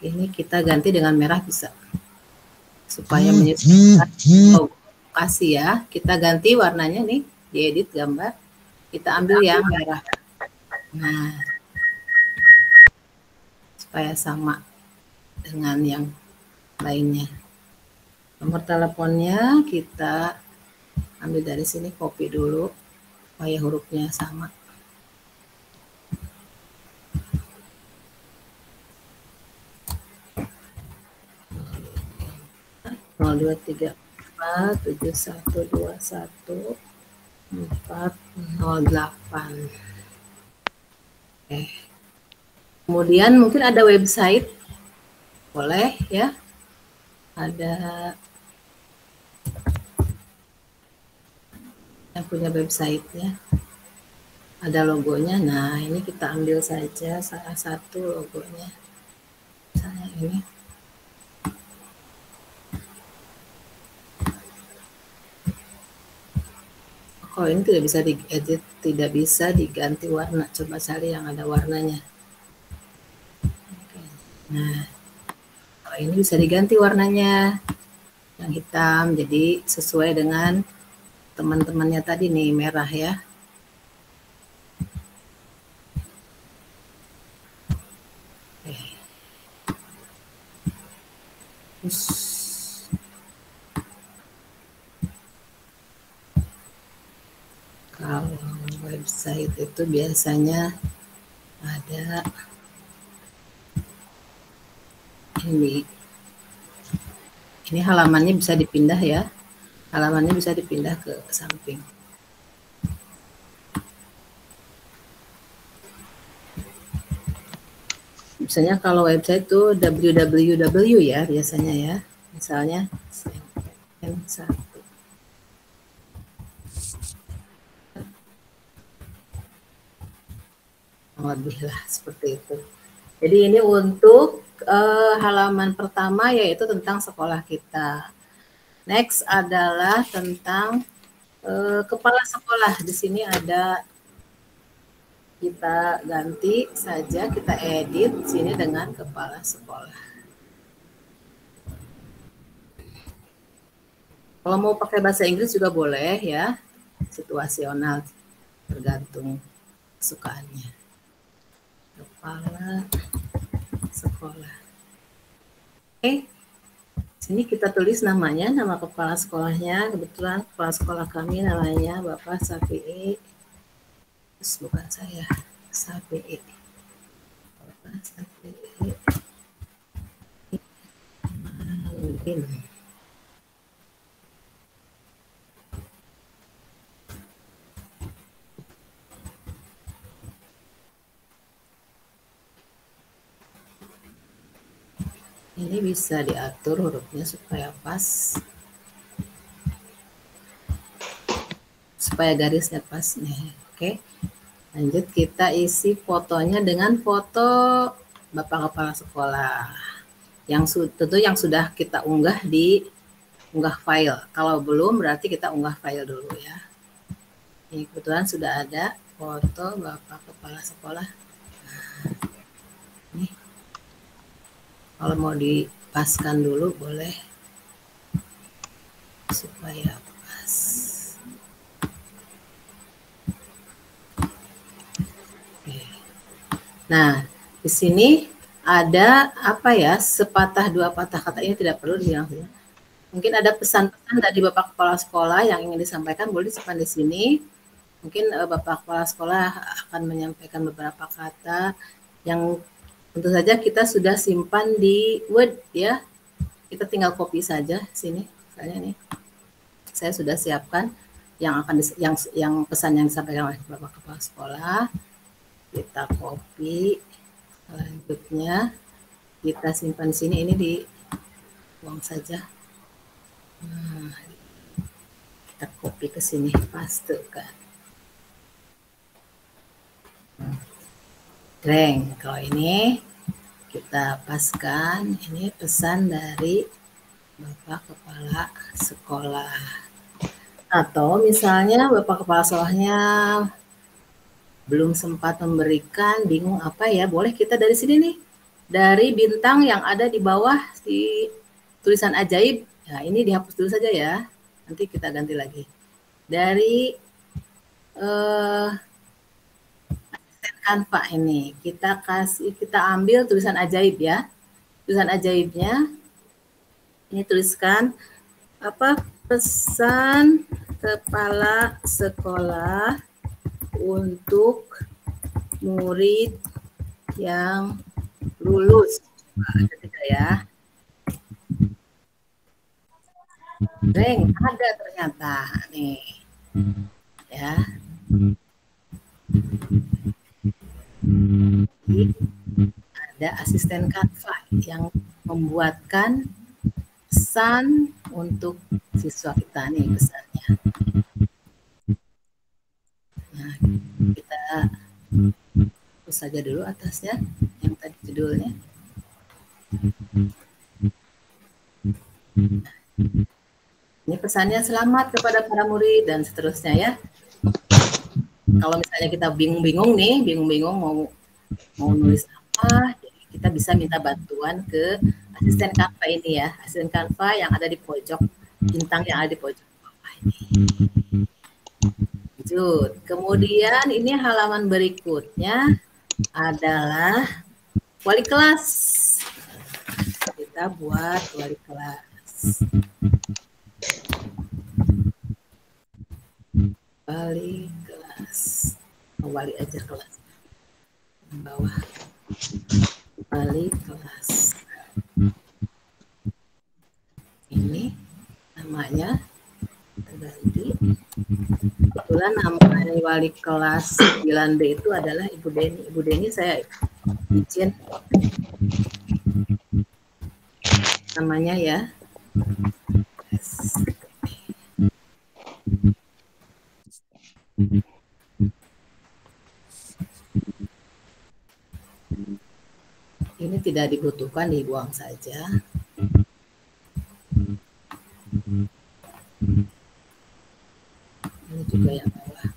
Ini kita ganti dengan merah bisa. Supaya menyesuaikan lokasi ya. Kita ganti warnanya nih, diedit gambar. Kita ambil yang merah. Nah, supaya sama dengan yang lainnya. Nomor teleponnya kita ambil dari sini, copy dulu supaya hurufnya sama. Nol 23471214408. Oke. Kemudian mungkin ada website, boleh ya. Ada yang punya website ya. Ada logonya. Nah, ini kita ambil saja salah satu logonya. Misalnya ini. Oh, ini tidak bisa diedit, tidak bisa diganti warna. Coba cari yang ada warnanya. Nah, kalau ini bisa diganti warnanya yang hitam, jadi sesuai dengan teman-temannya tadi nih, merah ya. Kalau website itu biasanya ada ini halamannya bisa dipindah ya, halamannya bisa dipindah ke samping. Misalnya kalau website itu www ya biasanya ya, misalnya N1. Lebih lah seperti itu. Jadi ini untuk halaman pertama yaitu tentang sekolah kita. Next adalah tentang kepala sekolah. Di sini ada, kita ganti saja, kita edit sini dengan kepala sekolah. Kalau mau pakai bahasa Inggris juga boleh ya, situasional, tergantung kesukaannya. Kepala sekolah. Oke, sini kita tulis namanya, nama kepala sekolahnya. Kebetulan kepala sekolah kami namanya Bapak Safi'i. Bukan saya, Safi'i. Bapak Safi'i. Mungkin. Ini bisa diatur hurufnya supaya pas, supaya garisnya pas nih. Oke, lanjut kita isi fotonya dengan foto Bapak Kepala Sekolah yang tentu yang sudah kita unggah di unggah file. Kalau belum berarti kita unggah file dulu ya. Ini kebetulan sudah ada foto Bapak Kepala Sekolah. Nih, kalau mau dipaskan dulu boleh supaya pas. Oke. Nah, di sini ada apa ya, sepatah dua patah kata, ini tidak perlu dibilang. Mungkin ada pesan-pesan dari Bapak Kepala Sekolah yang ingin disampaikan, boleh disimpan di sini. Mungkin Bapak Kepala Sekolah akan menyampaikan beberapa kata yang tentu saja kita sudah simpan di Word ya. Kita tinggal copy saja sini. Misalnya nih, saya sudah siapkan yang akan yang pesan yang disampaikan oleh Bapak Kepala Sekolah. Kita copy, selanjutnya kita simpan di sini. Ini dibuang saja. Nah, kita copy ke sini, pastekan. Dreng, kalau ini kita paskan, ini pesan dari Bapak Kepala Sekolah. Atau misalnya Bapak Kepala Sekolahnya belum sempat memberikan, bingung apa ya, boleh kita dari sini nih, dari bintang yang ada di bawah di tulisan ajaib. Nah, ini dihapus dulu saja ya, nanti kita ganti lagi. Dari Canva ini kita ambil tulisan ajaib ya, tulisan ajaibnya ini tuliskan apa, pesan kepala sekolah untuk murid yang lulus. Ada tidak ya? Reng, ada ternyata nih ya. Ada asisten Canva yang membuatkan pesan untuk siswa kita nih, pesannya. Nah, kita hapus saja dulu atasnya yang tadi judulnya. Ini pesannya, selamat kepada para murid dan seterusnya ya. Kalau misalnya kita bingung-bingung nih, mau nulis apa, kita bisa minta bantuan ke asisten Canva ini ya, asisten Canva yang ada di pojok, bintang yang ada di pojok bawah ini. Lanjut. Kemudian ini halaman berikutnya adalah wali kelas. Kita buat wali kelas. Wali kelas, wali ajar kelas bawah, wali kelas. Ini namanya terganti. Kebetulan nama wali kelas 9B itu adalah Ibu Deni. Ibu Deni saya izin namanya ya. Ini tidak dibutuhkan, dibuang saja. Ini juga yang bawah.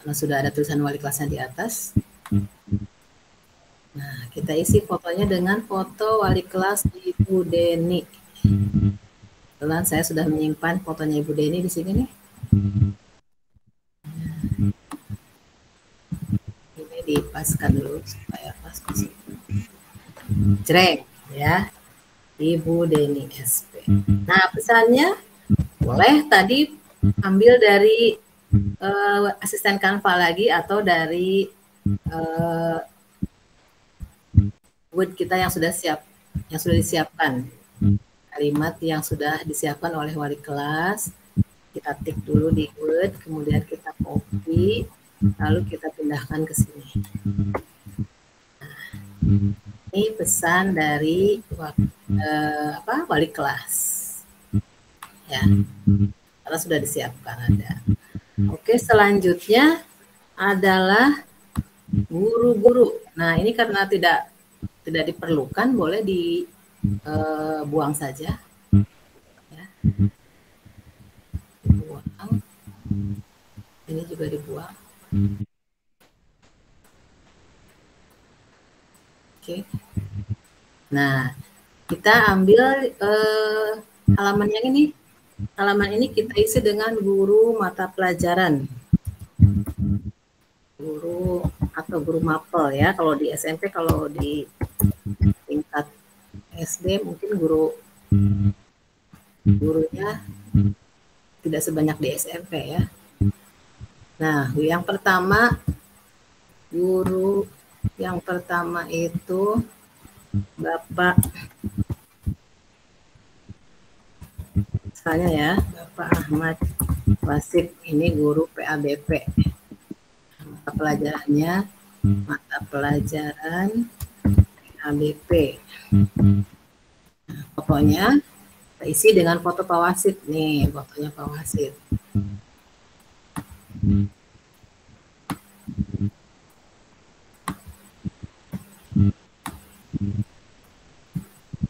Karena sudah ada tulisan wali kelasnya di atas. Nah, kita isi fotonya dengan foto wali kelas Ibu Deni. Kebetulan saya sudah menyimpan fotonya Ibu Deni di sini nih. Ini dipaskan dulu supaya pas. Jreng ya, Ibu Deni SP. Nah, pesannya boleh tadi ambil dari asisten Canva lagi atau dari Word kita yang sudah disiapkan. Kalimat yang sudah disiapkan oleh wali kelas, kita tik dulu di Word, kemudian kita copy, lalu kita pindahkan ke sini. Nah, ini pesan dari wali kelas. Ya, karena sudah disiapkan ada. Oke, selanjutnya adalah guru-guru. Nah, ini karena tidak diperlukan, boleh dibuang saja. Ya. Dibuang. Ini juga dibuang. Oke. Nah, kita ambil halaman yang ini. Halaman ini kita isi dengan guru mata pelajaran. Guru atau guru mapel ya. Kalau di SMP, kalau di tingkat SD mungkin gurunya tidak sebanyak di SMP ya. Nah, yang pertama guru yang pertama itu Bapak, misalnya ya, Bapak Ahmad Wasid, ini guru PABP. Mata pelajarannya mata pelajaran PABP. Nah, fotonya kita isi dengan foto Pak Wasid nih, fotonya Pak Wasid.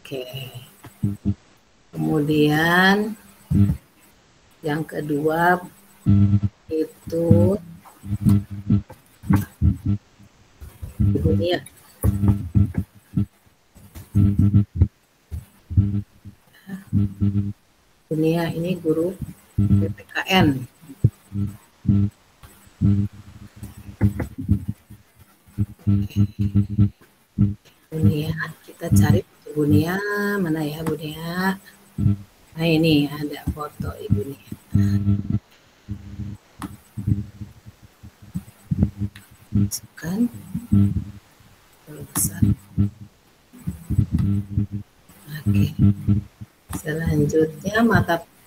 Oke. Kemudian yang kedua itu Ibu Nia. Ibu Nia ini guru PPKN. Bu Nia, kita cari Bu Nia, mana ya Bu Nia? Nah ini ada foto Ibu Nia. Masukkan. Besar. Oke. Selanjutnya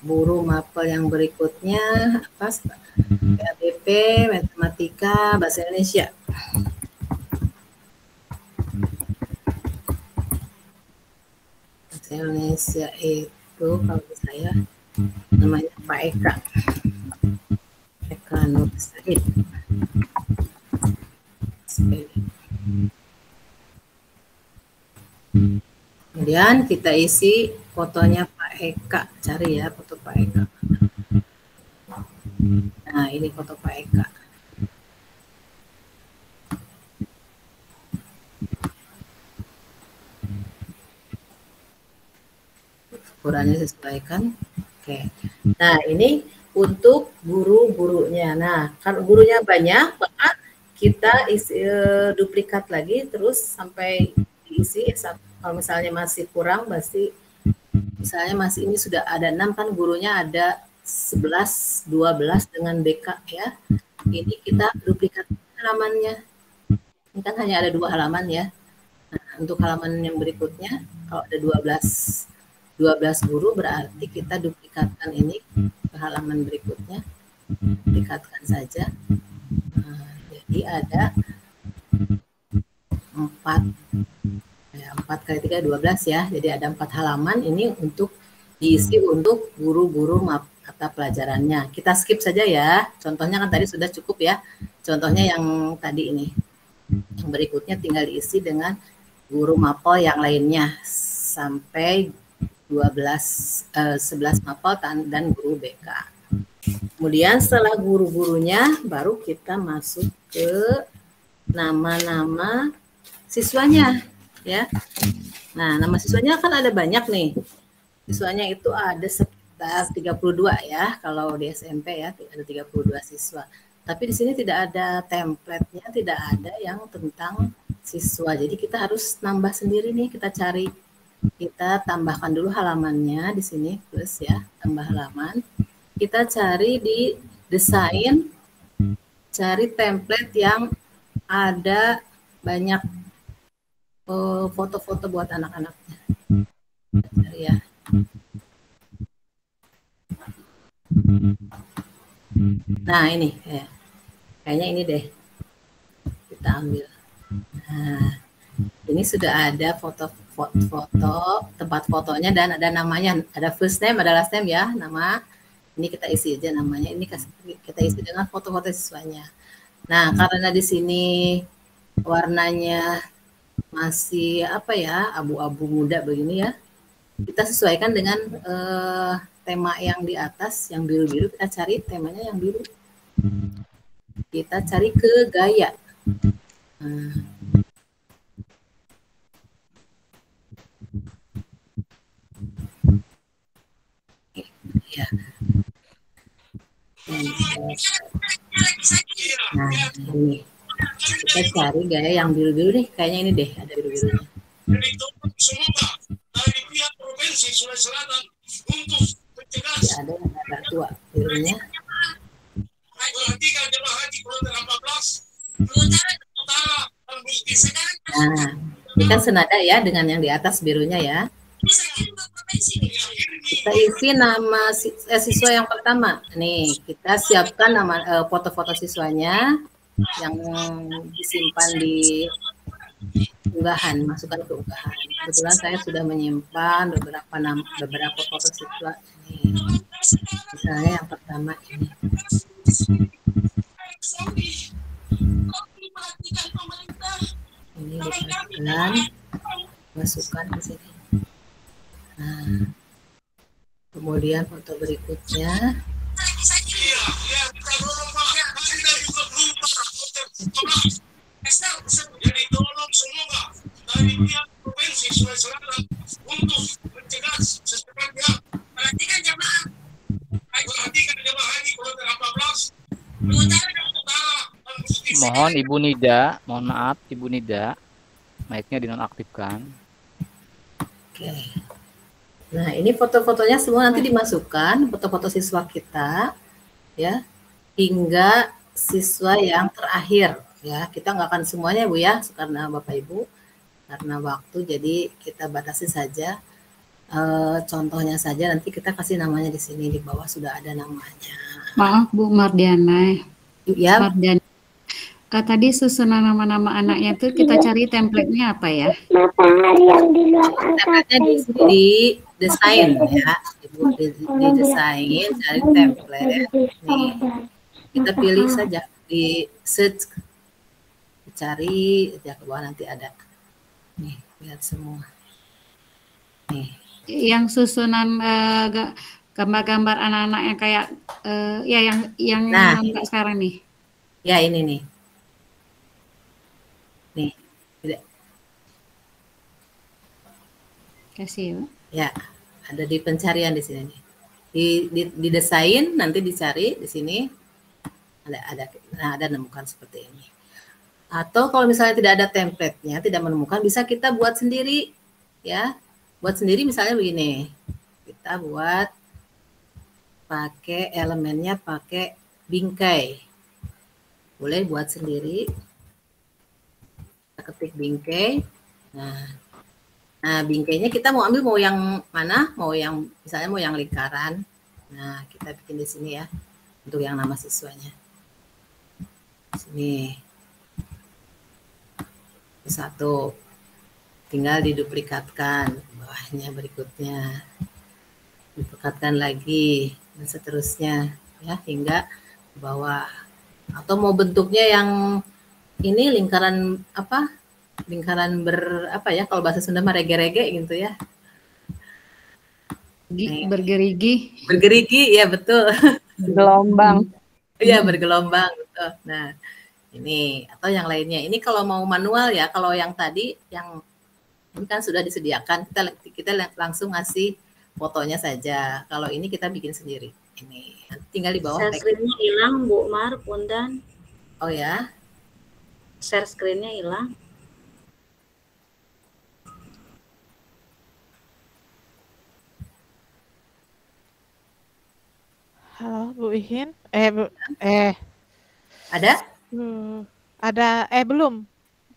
guru mapel yang berikutnya apa? PABP, matematika, bahasa Indonesia. Bahasa Indonesia itu kalau saya namanya Pak Eka. Eka Nur Said. Kemudian kita isi fotonya Pak Eka, cari ya foto Pak Eka. Nah ini foto Pak Eka. Ukurannya sesuaikan. Oke. Nah ini untuk guru-gurunya. Nah kalau gurunya banyak, maka kita isi duplikat lagi terus sampai diisi. Kalau misalnya masih kurang, pasti misalnya masih ini sudah ada 6 kan, gurunya ada 11, 12 dengan BK ya. Ini kita duplikat halamannya. Ini kan hanya ada 2 halaman ya. Nah, untuk halaman yang berikutnya kalau ada 12 guru berarti kita duplikatkan ini ke halaman berikutnya. Duplikatkan saja. Nah, jadi ada 4 kali 3, 12 ya. Jadi ada 4 halaman ini untuk diisi untuk guru-guru mata pelajarannya. Kita skip saja ya. Contohnya kan tadi sudah cukup ya. Contohnya yang tadi ini. Yang berikutnya tinggal diisi dengan guru mapel yang lainnya sampai 11 mapel dan guru BK. Kemudian setelah guru-gurunya baru kita masuk ke nama-nama siswanya ya. Nah, nama siswanya kan ada banyak nih. Siswanya itu ada sekitar 32 ya. Kalau di SMP ya ada 32 siswa. Tapi di sini tidak ada template-nya, tidak ada yang tentang siswa. Jadi kita harus nambah sendiri nih, kita cari. Kita tambahkan dulu halamannya di sini plus ya, tambah halaman. Kita cari di desain, cari template yang ada banyak foto-foto buat anak-anaknya. Cari ya. Nah ini ya. Kayaknya ini deh. Kita ambil. Nah, Ini sudah ada foto tempat fotonya dan ada namanya, ada first name, ada last name ya, nama. Ini kita isi aja namanya. Ini kita isi dengan foto-foto siswanya. Nah, karena di sini warnanya masih apa ya, abu-abu muda begini ya, kita sesuaikan dengan tema yang di atas, yang biru-biru. Kita cari temanya yang biru. Kita cari ke gaya. Nah. Ya. Nah, ini kita cari gaya yang biru-biru nih, kayaknya ini deh, ada biru-birunya. Ya, ada yang agak tua birunya. Nah, ini kan senada ya dengan yang di atas birunya ya. Kita isi nama siswa yang pertama. Nih, kita siapkan nama foto-foto siswanya yang disimpan di unggahan, masukkan ke unggahan. Kebetulan saya sudah menyimpan beberapa foto siswa. Nih, misalnya yang pertama ini. Ini diperhatikan, masukkan ke sini. Nah, kemudian foto berikutnya. Mohon Ibu Nida, mohon maaf Ibu Nida, mic-nya dinonaktifkan. Oke. Nah, ini foto-fotonya semua nanti dimasukkan, foto-foto siswa kita, ya, hingga siswa yang terakhir, ya. Kita nggak akan semuanya, Bu, ya, karena Bapak Ibu, karena waktu, jadi kita batasi saja. Contohnya saja, nanti kita kasih namanya di sini, di bawah sudah ada namanya. Maaf Bu Mardiana. Ya. Mardiana. Tadi susunan nama-nama anaknya itu kita cari template-nya apa ya? Matahari yang di luar angkasa di desain ya, Ibu, di desain, cari template. Nih, kita pilih saja di search, cari ya, ke bawah nanti ada. Nih, lihat semua. Nih. Yang susunan gambar-gambar anak-anak yang kayak ya yang nah, sekarang nih. Ya, ini nih. Nih, tidak. Kasih ya, ada di pencarian di sini nih. Di desain nanti dicari di sini ada menemukan seperti ini. Atau kalau misalnya tidak ada template-nya, tidak menemukan, bisa kita buat sendiri ya. Buat sendiri misalnya begini. Kita buat pakai elemennya pakai bingkai. Boleh buat sendiri. Ketik bingkai. Nah, bingkainya kita mau ambil mau yang mana? Mau yang misalnya mau yang lingkaran. Nah, kita bikin di sini ya untuk yang nama siswanya. Sini. Satu. Tinggal diduplikatkan bawahnya berikutnya. Duplikatkan lagi dan seterusnya ya hingga bawah. Atau mau bentuknya yang ini lingkaran apa? Lingkaran ya, kalau bahasa Sunda mah rege-rege gitu ya. Bergerigi. Bergerigi, ya betul. Gelombang. Iya, bergelombang. Betul. Nah, ini atau yang lainnya. Ini kalau mau manual ya, kalau yang tadi yang ini kan sudah disediakan, kita langsung ngasih fotonya saja. Kalau ini kita bikin sendiri. Ini tinggal di bawah. Share screen-nya hilang, Bu Mar, Pundan. Oh ya. Share screen-nya hilang. Halo, Bu Ihin. Ada? Ada, belum.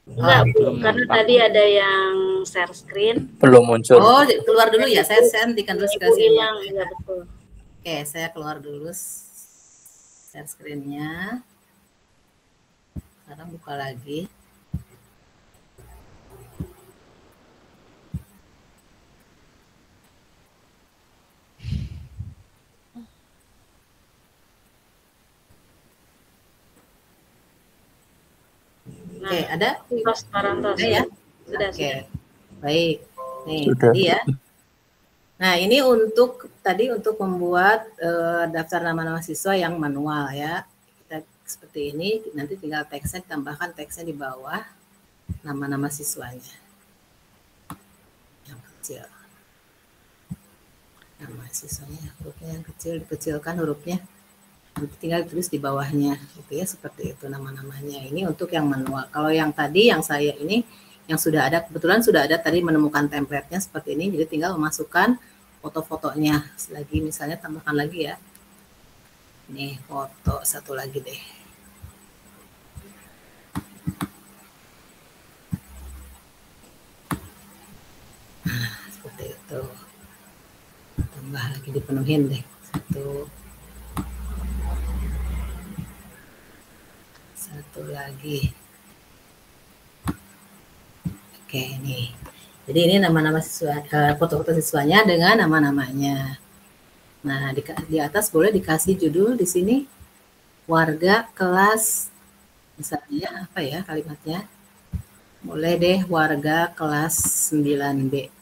Enggak, Bu, karena tadi ada yang share screen. Belum muncul. Oh, keluar dulu ya. Saya sendirikan dulu sekali. Hilang, ya betul. Oke, saya keluar dulu share screen-nya. Sekarang buka lagi. Oke, ada? Parantos. Ada ya? Sudah, Oke. sudah. Baik. Nih, Sudah. tadi ya. Nah, ini untuk membuat daftar nama-nama siswa yang manual ya. Kita seperti ini, nanti tinggal teksnya ditambahkan teksnya di bawah nama-nama siswanya. Yang kecil. Nama siswanya, hurufnya yang kecil, dikecilkan hurufnya. Nanti tinggal tulis di bawahnya, gitu ya, seperti itu nama-namanya. Ini untuk yang manual. Kalau yang tadi, yang saya ini, yang sudah ada, kebetulan sudah ada tadi menemukan template-nya seperti ini, jadi tinggal memasukkan foto-fotonya. Lagi misalnya tambahkan lagi ya. Nih foto satu lagi deh. Nah, seperti itu. Tambah lagi, dipenuhin deh. Satu lagi. Oke, nih. Jadi ini nama-nama siswa, foto-foto siswanya dengan nama-namanya. Nah, di atas boleh dikasih judul di sini warga kelas, misalnya apa ya kalimatnya? Boleh deh warga kelas 9B.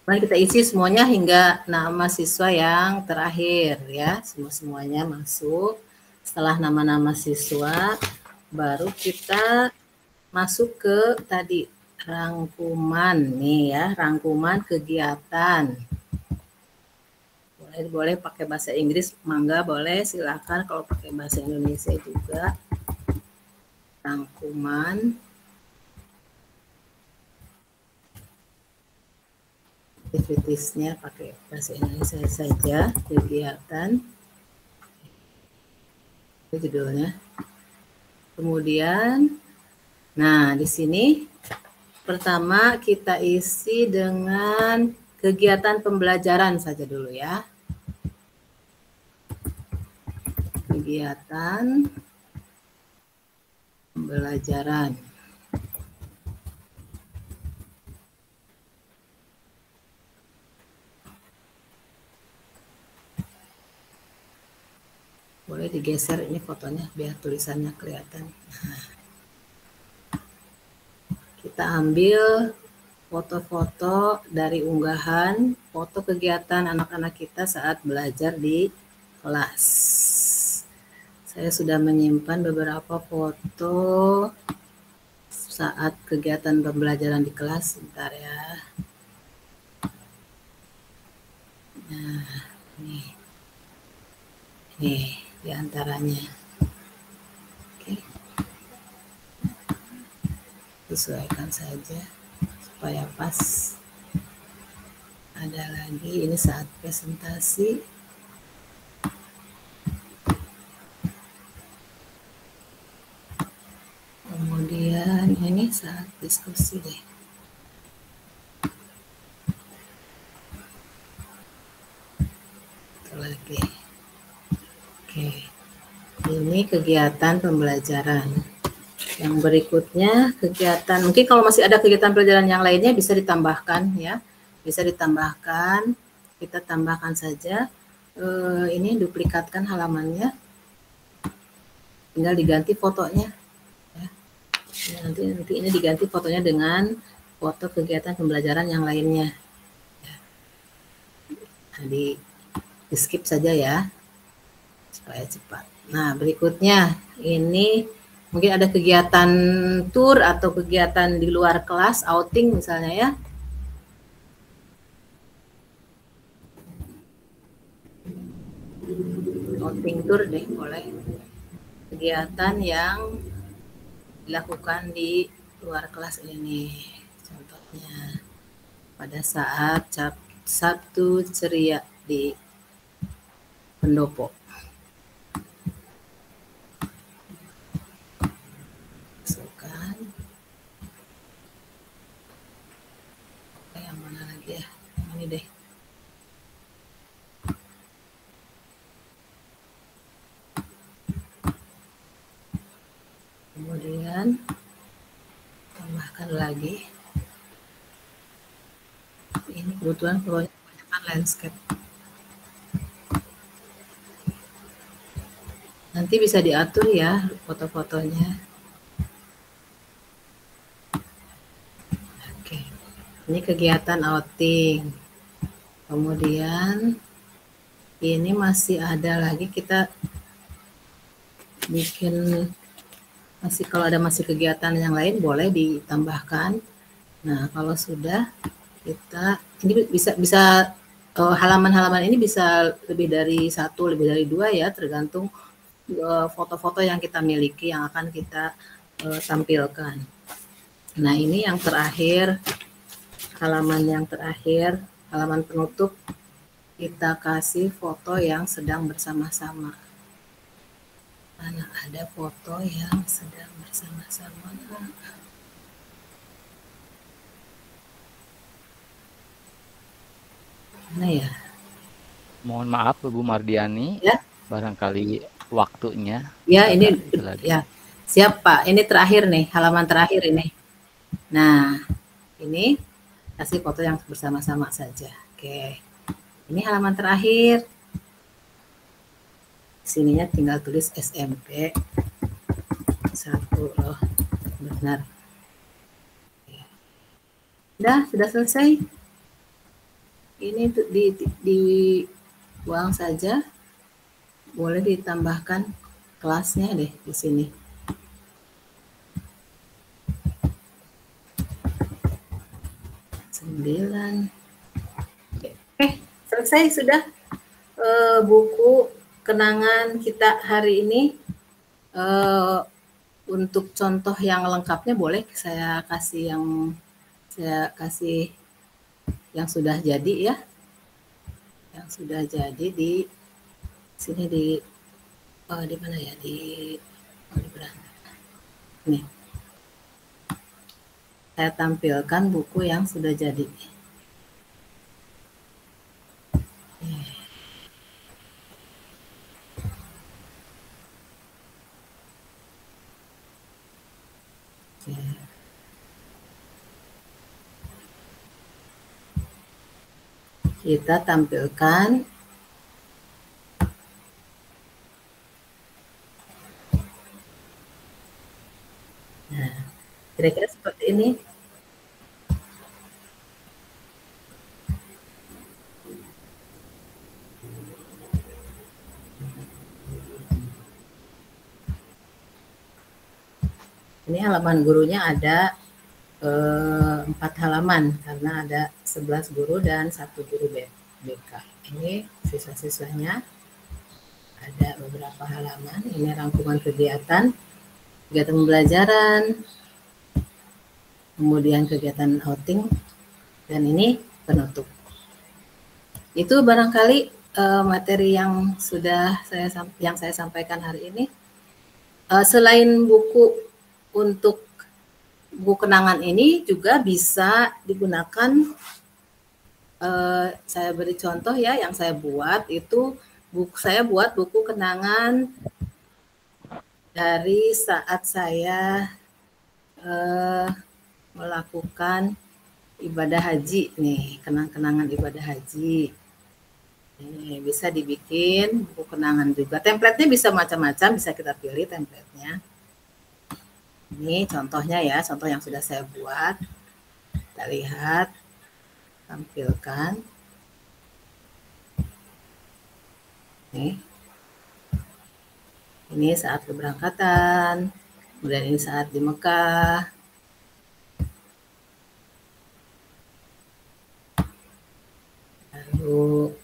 Mari kita isi semuanya hingga nama siswa yang terakhir ya, semuanya masuk. Setelah nama-nama siswa, baru kita masuk ke tadi rangkuman nih ya, rangkuman kegiatan. Boleh pakai bahasa Inggris, mangga boleh, silakan. Kalau pakai bahasa Indonesia juga. Rangkuman aktivitasnya pakai bahasa Indonesia saja, kegiatan. Itu judulnya. Kemudian, nah di sini pertama kita isi dengan kegiatan pembelajaran saja dulu ya. Kegiatan pembelajaran. Boleh digeser ini fotonya biar tulisannya kelihatan. Nah, kita ambil foto-foto dari unggahan foto kegiatan anak-anak kita saat belajar di kelas. Saya sudah menyimpan beberapa foto saat kegiatan pembelajaran di kelas. Sebentar ya. Nah, nih diantaranya. Oke. Sesuaikan saja supaya pas. Ada lagi ini saat presentasi. Kemudian ini saat diskusi deh. Itu lagi. Oke. Ini kegiatan pembelajaran. Yang berikutnya kegiatan, mungkin kalau masih ada kegiatan pelajaran yang lainnya bisa ditambahkan ya. Bisa ditambahkan, kita tambahkan saja. Ini duplikatkan halamannya. Tinggal diganti fotonya. Ya. Nanti ini diganti fotonya dengan foto kegiatan pembelajaran yang lainnya. Ya. Nah, di skip saja ya. Supaya cepat. Nah, berikutnya ini mungkin ada kegiatan tour atau kegiatan di luar kelas, outing misalnya ya. Outing tour deh boleh. Kegiatan yang dilakukan di luar kelas ini. Contohnya pada saat Sabtu ceria di Pendopo. Yang mana lagi ya? Ini deh. Kemudian tambahkan lagi Ini kebetulan fotonya kebanyakan landscape. Nanti bisa diatur ya foto-fotonya. Oke, ini kegiatan outing. Kemudian ini masih ada lagi kita bikin kalau ada masih kegiatan yang lain boleh ditambahkan. Nah, kalau sudah kita ini bisa halaman-halaman ini bisa lebih dari satu, lebih dari dua ya, tergantung foto-foto yang kita miliki yang akan kita tampilkan. Nah, ini yang terakhir, halaman penutup, kita kasih foto yang sedang bersama-sama. Mana ada foto yang sedang bersama-sama? Mana ya? Mohon maaf Bu Mardiani, ya? Barangkali waktunya. Ya, ini ya. Siap Pak, ini terakhir nih, halaman terakhir ini. Nah, ini kasih foto yang bersama-sama saja. Oke. Ini halaman terakhir. Sininya tinggal tulis SMP 1 loh. Benar. Sudah selesai. Ini dibuang saja. Boleh ditambahkan kelasnya deh di sini. Oke, selesai sudah buku kenangan kita hari ini. Untuk contoh yang lengkapnya boleh saya kasih yang sudah jadi ya. Yang sudah jadi di sini di mana ya, di nih. Saya tampilkan buku yang sudah jadi. Kita tampilkan nah, kira-kira seperti ini. Ini halaman gurunya ada 4 halaman karena ada 11 guru dan 1 guru BK. Ini siswa-siswanya ada beberapa halaman. Ini rangkuman kegiatan pembelajaran, kemudian kegiatan outing, dan ini penutup. Itu barangkali materi yang sudah saya sampaikan hari ini. Selain buku untuk buku kenangan ini juga bisa digunakan. Saya beri contoh ya, yang saya buat itu saya buat buku kenangan dari saat saya melakukan ibadah haji nih, kenang-kenangan ibadah haji. Ini bisa dibikin buku kenangan juga. Template-nya bisa macam-macam, bisa kita pilih template-nya. Ini contohnya ya, contoh yang sudah saya buat. Kita lihat, tampilkan. Ini saat keberangkatan, kemudian ini saat di Mekah. Lalu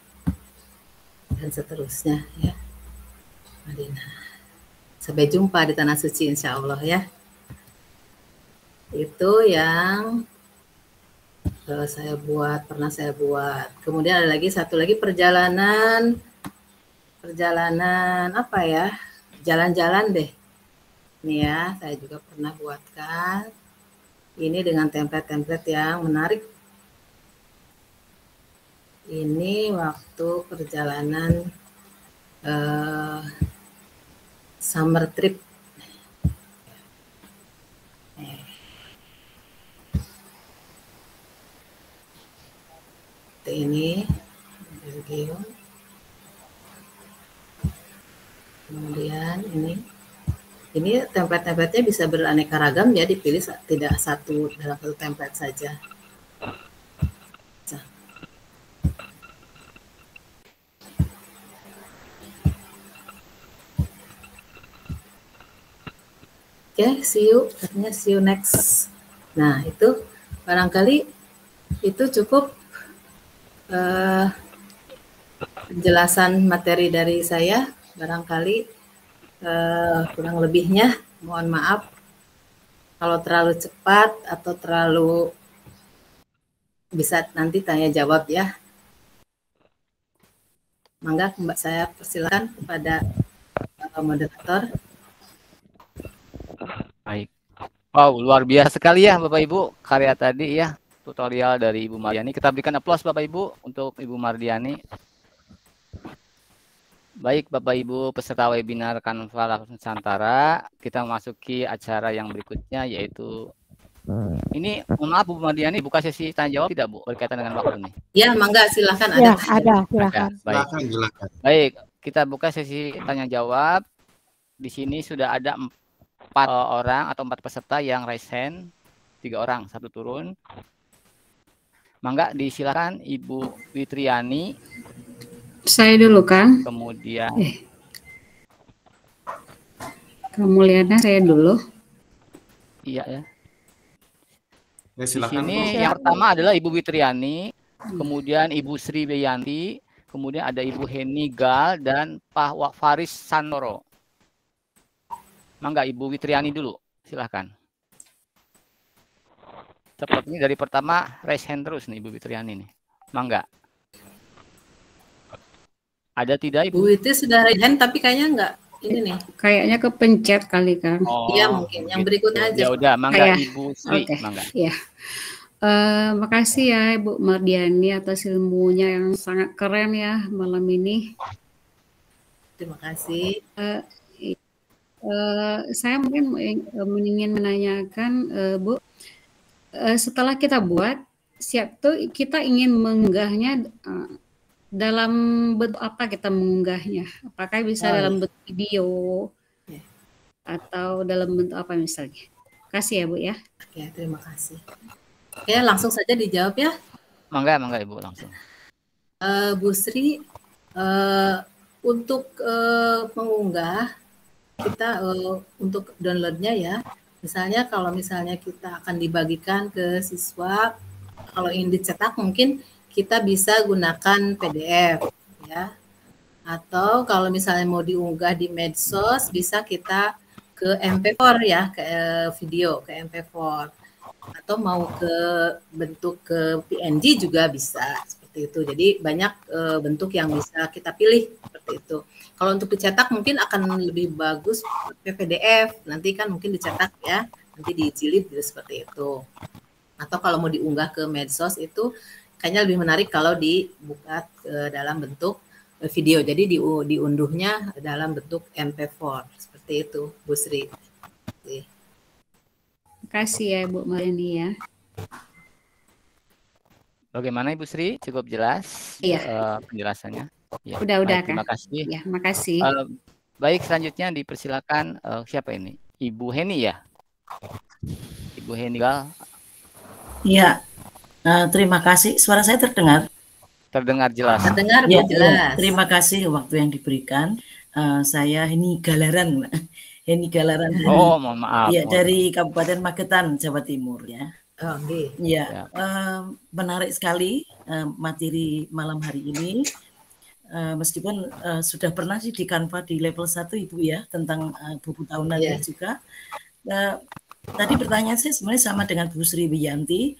dan seterusnya ya. Madinah. Sampai jumpa di Tanah Suci insya Allah ya. Itu yang pernah saya buat. Kemudian ada lagi satu lagi perjalanan apa ya? Jalan-jalan deh. Ini ya, saya juga pernah buatkan. Ini dengan template-template yang menarik. Ini waktu perjalanan summer trip. seperti ini, video. Kemudian ini template-templatenya bisa beraneka ragam ya, dipilih tidak satu dalam satu template saja. Oke, see you, katanya see you next. Nah, itu barangkali itu cukup penjelasan materi dari saya. Barangkali kurang lebihnya mohon maaf kalau terlalu cepat atau terlalu, bisa nanti tanya jawab ya. Mangga Mbak, saya persilakan kepada moderator. Baik. Wow, luar biasa sekali ya Bapak Ibu karya tadi ya, tutorial dari Ibu Mardiani. Kita berikan aplaus Bapak Ibu untuk Ibu Mardiani. Baik Bapak Ibu peserta webinar Kanva Lapas Nusantara, kita memasuki acara yang berikutnya yaitu ini, mohon maaf Bu Mardiani, buka sesi tanya jawab tidak Bu berkaitan dengan waktu nih? Ya, mangga silakan Ya, ada. silakan. Baik. Silakan. Baik, kita buka sesi tanya jawab. Di sini sudah ada 4 orang atau 4 peserta yang raise hand, 3 orang, 1 turun. Mangga disilakan Ibu Witriani. Saya dulu Kang. Kemudian Kamuliana saya dulu. iya ya. Ya, Di silakan. sini yang pertama adalah Ibu Witriani, kemudian Ibu Sri Beyanti, kemudian ada Ibu Heni Gal dan Pak Faris Santoro. Mangga Ibu Witriani dulu, silahkan. Cepat nih, dari pertama raise hand terus nih Ibu Witriani nih. Mangga. Ada tidak Ibu? Bu Witri sudah raise hand tapi kayaknya enggak ini nih. Kayaknya kepencet kali Kang. Iya mungkin. Yang berikutnya aja. Ya udah, mangga Kayak. Ibu Sri, Oke. mangga. Ya. Makasih ya Ibu Mardiani atas ilmunya yang sangat keren ya malam ini. Terima kasih. Saya mungkin ingin menanyakan Bu, setelah kita buat siap tuh kita ingin mengunggahnya dalam bentuk apa kita mengunggahnya? Apakah bisa dalam bentuk video atau dalam bentuk apa misalnya? Kasih ya Bu ya. Oke, terima kasih. Oke, langsung saja dijawab ya. Mangga Ibu langsung. Bu Sri, untuk mengunggah kita untuk downloadnya ya, misalnya kalau misalnya kita akan dibagikan ke siswa, kalau ingin dicetak mungkin kita bisa gunakan PDF ya, atau kalau misalnya mau diunggah di medsos bisa kita ke MP4 ya, ke video ke MP4, atau mau ke bentuk ke PNG juga bisa seperti itu. Jadi banyak bentuk yang bisa kita pilih seperti itu. Kalau untuk dicetak mungkin akan lebih bagus PDF, nanti kan mungkin dicetak ya, nanti dijilid seperti itu. Atau kalau mau diunggah ke medsos itu kayaknya lebih menarik kalau dibuka dalam bentuk video. Jadi diunduhnya dalam bentuk MP4 seperti itu, Bu Sri. Terima kasih ya Bu Mardiani ya. Bagaimana Ibu Sri? Cukup jelas penjelasannya? Ya, Udah baik, Kang. terima kasih. Ya, makasih. Baik, selanjutnya dipersilakan siapa ini? Ibu Heni ya? Ibu Heni Gal. Iya. Terima kasih. Suara saya terdengar? Terdengar jelas. Terdengar Ya, jelas. terima kasih waktu yang diberikan. Saya Heni Galaran. Heni Galaran. Oh, mohon maaf. Ya, dari Kabupaten Magetan, Jawa Timur ya. Oh, ya. Menarik sekali materi malam hari ini. Meskipun sudah pernah sih di Canva di level 1 Ibu ya, tentang buku tahunan juga. Tadi pertanyaan saya sebenarnya sama dengan Bu Sri Wiyanti.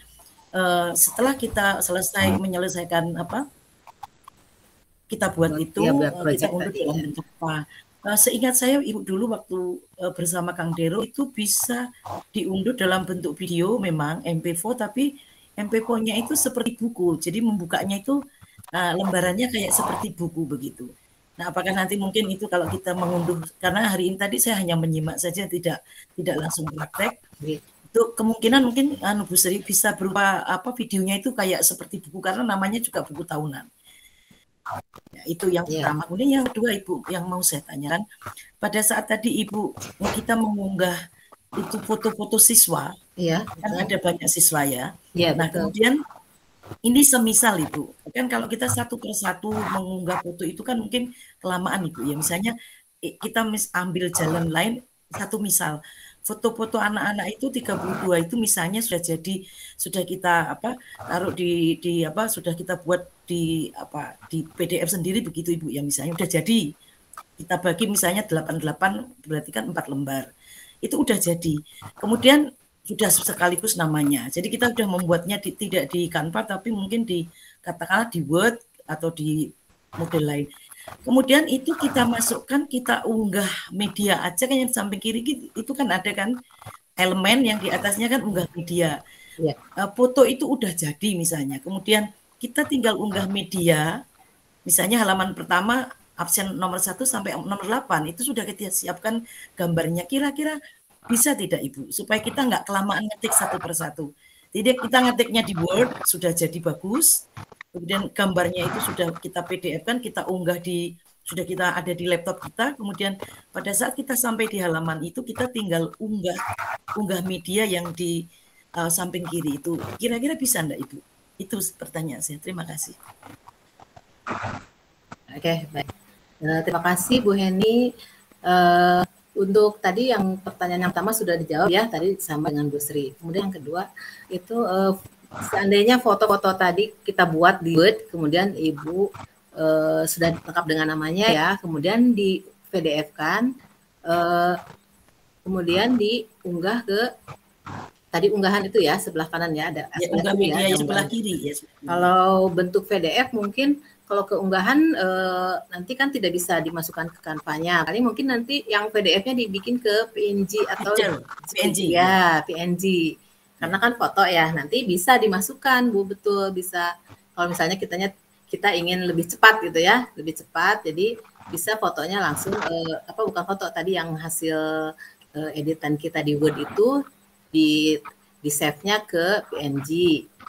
Setelah kita selesai menyelesaikan kita buat itu, kita unduh dalam bentuk apa. Seingat saya Ibu dulu waktu bersama Kang Dero itu bisa diunduh dalam bentuk video memang MP4, tapi MP4-nya itu seperti buku, jadi membukanya itu lembarannya kayak seperti buku begitu. Nah, apakah nanti mungkin itu kalau kita mengunduh, karena hari ini tadi saya hanya menyimak saja, tidak langsung praktek. Untuk kemungkinan mungkin Bu Sri bisa berupa videonya itu kayak seperti buku karena namanya juga buku tahunan. Ya, itu yang pertama. Kemudian yang kedua Ibu yang mau saya tanyakan, pada saat tadi Ibu kita mengunggah itu foto-foto siswa, kan ada banyak siswa ya. Nah kemudian ini semisal Ibu, kan kalau kita satu persatu mengunggah foto itu kan mungkin kelamaan Ibu ya. Misalnya kita ambil jalan lain, satu misal foto-foto anak-anak itu 32 itu misalnya sudah kita taruh di sudah kita buat di PDF sendiri begitu Ibu ya, misalnya udah jadi kita bagi misalnya 88 berarti kan 4 lembar itu udah jadi, kemudian sudah sekaligus namanya, jadi kita sudah membuatnya tidak di Canva tapi mungkin katakanlah di Word atau di model lain. Kemudian itu kita masukkan, kita unggah media aja kan, yang di samping kiri itu kan ada kan elemen yang di atasnya kan unggah media. Foto itu udah jadi misalnya. Kemudian kita tinggal unggah media. Misalnya halaman pertama absen nomor 1 sampai nomor 8 itu sudah kita siapkan gambarnya. Kira-kira bisa tidak Ibu? Supaya kita nggak kelamaan ngetik satu persatu. Jadi kita ngetiknya di Word sudah jadi bagus. Kemudian gambarnya itu sudah kita PDF-kan, kita unggah sudah kita ada di laptop kita. Kemudian pada saat kita sampai di halaman itu, kita tinggal unggah media yang di samping kiri itu. Kira-kira bisa enggak Ibu? Itu pertanyaan saya. Terima kasih. Oke, baik. Terima kasih Bu Heni. Untuk tadi yang pertanyaan yang pertama sudah dijawab ya, tadi sama dengan Bu Sri. Kemudian yang kedua itu seandainya foto-foto tadi kita buat di Word, kemudian Ibu sudah lengkap dengan namanya ya, kemudian di PDF-kan, kemudian diunggah ke tadi unggahan itu ya, sebelah kanan ya, ada unggah media ya, sebelah kiri ya. Kalau bentuk PDF mungkin kalau keunggahan nanti kan tidak bisa dimasukkan ke Canva-nya. Kali mungkin nanti yang PDF-nya dibikin ke PNG atau PNG. Ya, PNG. Karena kan foto ya, nanti bisa dimasukkan, Bu, betul bisa. Kalau misalnya kita ingin lebih cepat gitu ya, lebih cepat, jadi bisa fotonya langsung bukan foto tadi yang hasil editan kita di Word itu di save-nya ke PNG.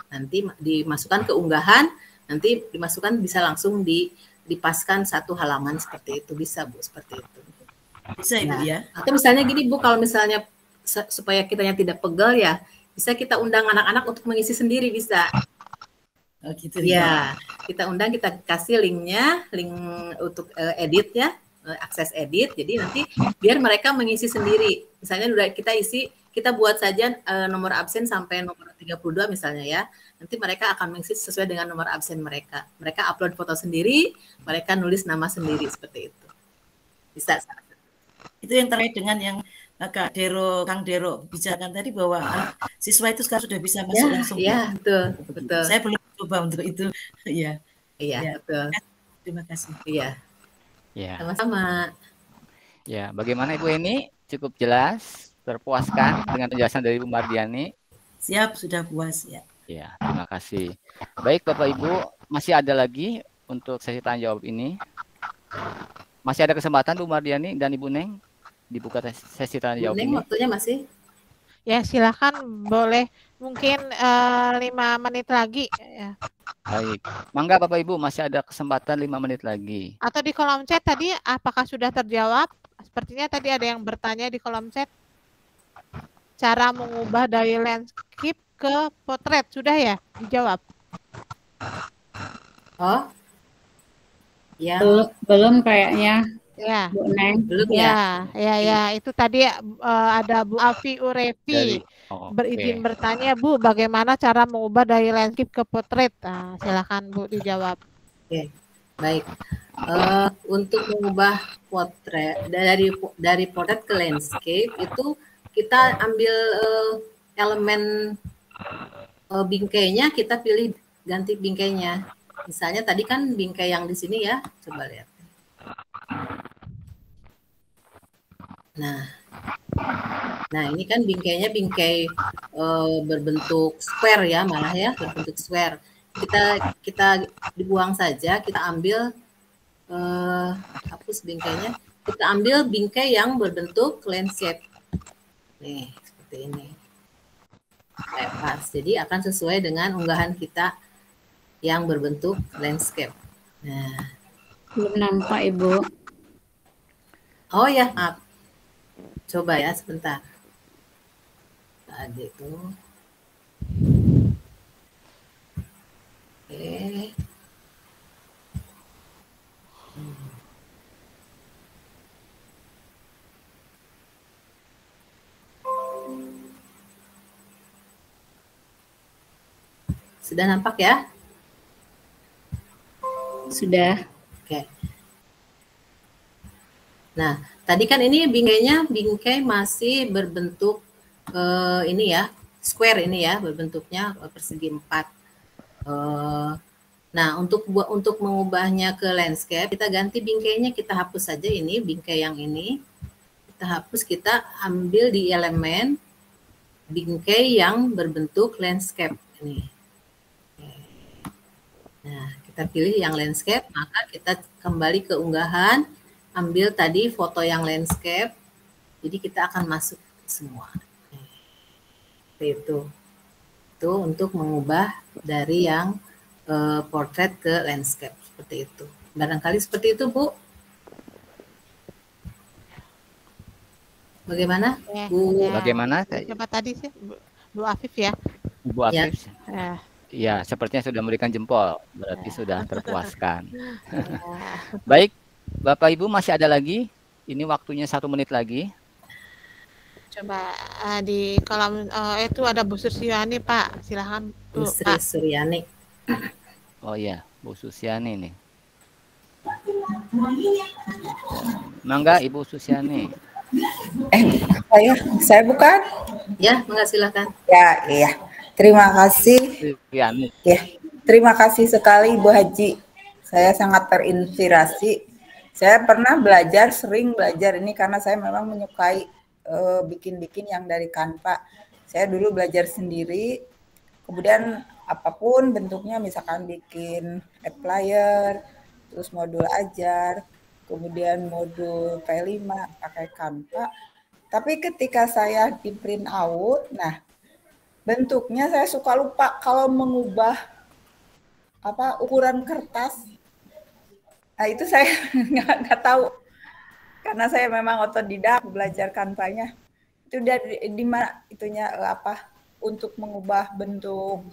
Nanti dimasukkan ke unggahan, nanti dimasukkan bisa langsung dipaskan satu halaman seperti itu, bisa Bu, seperti itu. Bisa Ibu ya. Atau misalnya gini Bu, kalau misalnya supaya kitanya tidak pegel ya, bisa kita undang anak-anak untuk mengisi sendiri, bisa. Oh, gitu ya. Kita undang, kita kasih link untuk edit ya, akses edit. Jadi nanti biar mereka mengisi sendiri. Misalnya udah kita buat saja nomor absen sampai nomor 32 misalnya ya. Nanti mereka akan mengisi sesuai dengan nomor absen mereka. Mereka upload foto sendiri, mereka nulis nama sendiri seperti itu. Bisa. Itu yang terkait dengan yang Kang Dero bicarakan tadi bahwa siswa itu sekarang sudah bisa masuk langsung. Iya, betul. Saya belum coba untuk itu. Iya. Iya, betul. Terima kasih. Iya. Ya. Sama-sama. Ya, bagaimana Ibu Eni? Cukup jelas, terpuaskan dengan penjelasan dari Bu Mardiani? Siap, sudah puas ya. Ya, terima kasih. Baik Bapak Ibu, masih ada lagi untuk sesi tanya jawab ini. Masih ada kesempatan Bu Mardiani dan Ibu Neng dibuka sesi tanya jawab ini. Waktunya masih? Ya, silakan, boleh mungkin 5 menit lagi ya. Baik. Mangga Bapak Ibu, masih ada kesempatan 5 menit lagi. Atau di kolom chat tadi apakah sudah terjawab? Sepertinya tadi ada yang bertanya di kolom chat. Cara mengubah dari landscape ke potret sudah ya dijawab? Oh. Ya. Belum kayaknya. Ya, Bu Neng. Belum ya. Ya, itu tadi ada Bu Afi Urevi berizin bertanya, Bu, bagaimana cara mengubah dari landscape ke potret? Nah, silakan Bu dijawab. Oke, baik. Untuk mengubah potret dari potret ke landscape itu kita ambil elemen bingkainya, kita pilih ganti bingkainya. Misalnya tadi kan bingkai yang di sini ya, coba lihat. Nah ini kan bingkainya bingkai berbentuk square ya, malah ya berbentuk square. Kita dibuang saja, kita ambil hapus bingkainya, kita ambil bingkai yang berbentuk landscape. Nih seperti ini. atas. Jadi akan sesuai dengan unggahan kita yang berbentuk landscape. Nah, belum nampak Ibu. Oh ya, maaf. Coba ya sebentar. Tadi itu. Oke. Sudah nampak ya? Sudah. Oke. Nah, tadi kan ini bingkai masih berbentuk ini ya, square ini ya, berbentuknya persegi 4. Nah, untuk mengubahnya ke landscape, kita ganti bingkainya, kita hapus saja ini, bingkai yang ini. Kita hapus, kita ambil di elemen bingkai yang berbentuk landscape ini. Nah, kita pilih yang landscape, maka kita kembali ke unggahan, ambil tadi foto yang landscape, jadi kita akan masuk semua. Seperti itu. Itu untuk mengubah dari yang portrait ke landscape, seperti itu. Barangkali seperti itu, Bu. Bagaimana? Bu? Bagaimana? Coba tadi sih, Bu Afif ya. Bu Afif. Ya. Ya, sepertinya sudah memberikan jempol, berarti sudah terpuaskan. Baik, Bapak Ibu masih ada lagi? Ini waktunya 1 menit lagi. Coba di kolom itu ada Bu Susiani, Pak. Silahkan Bu. Sri Suryani. Oh iya, Bu Susiani nih. Mangga Ibu Susiani. Saya bukan? Ya, mangga silakan. Ya, iya. Terima kasih. Ya, terima kasih sekali Ibu Haji. Saya sangat terinspirasi. Saya pernah sering belajar ini karena saya memang menyukai bikin-bikin yang dari Canva. Saya dulu belajar sendiri. Kemudian apapun bentuknya, misalkan bikin app player, terus modul ajar, kemudian modul P5 pakai Canva. Tapi ketika saya di print out, nah bentuknya saya suka lupa kalau mengubah ukuran kertas. Nah itu saya nggak tahu karena saya memang otodidak belajar Canva-nya. Itu dari di mana itunya untuk mengubah bentuk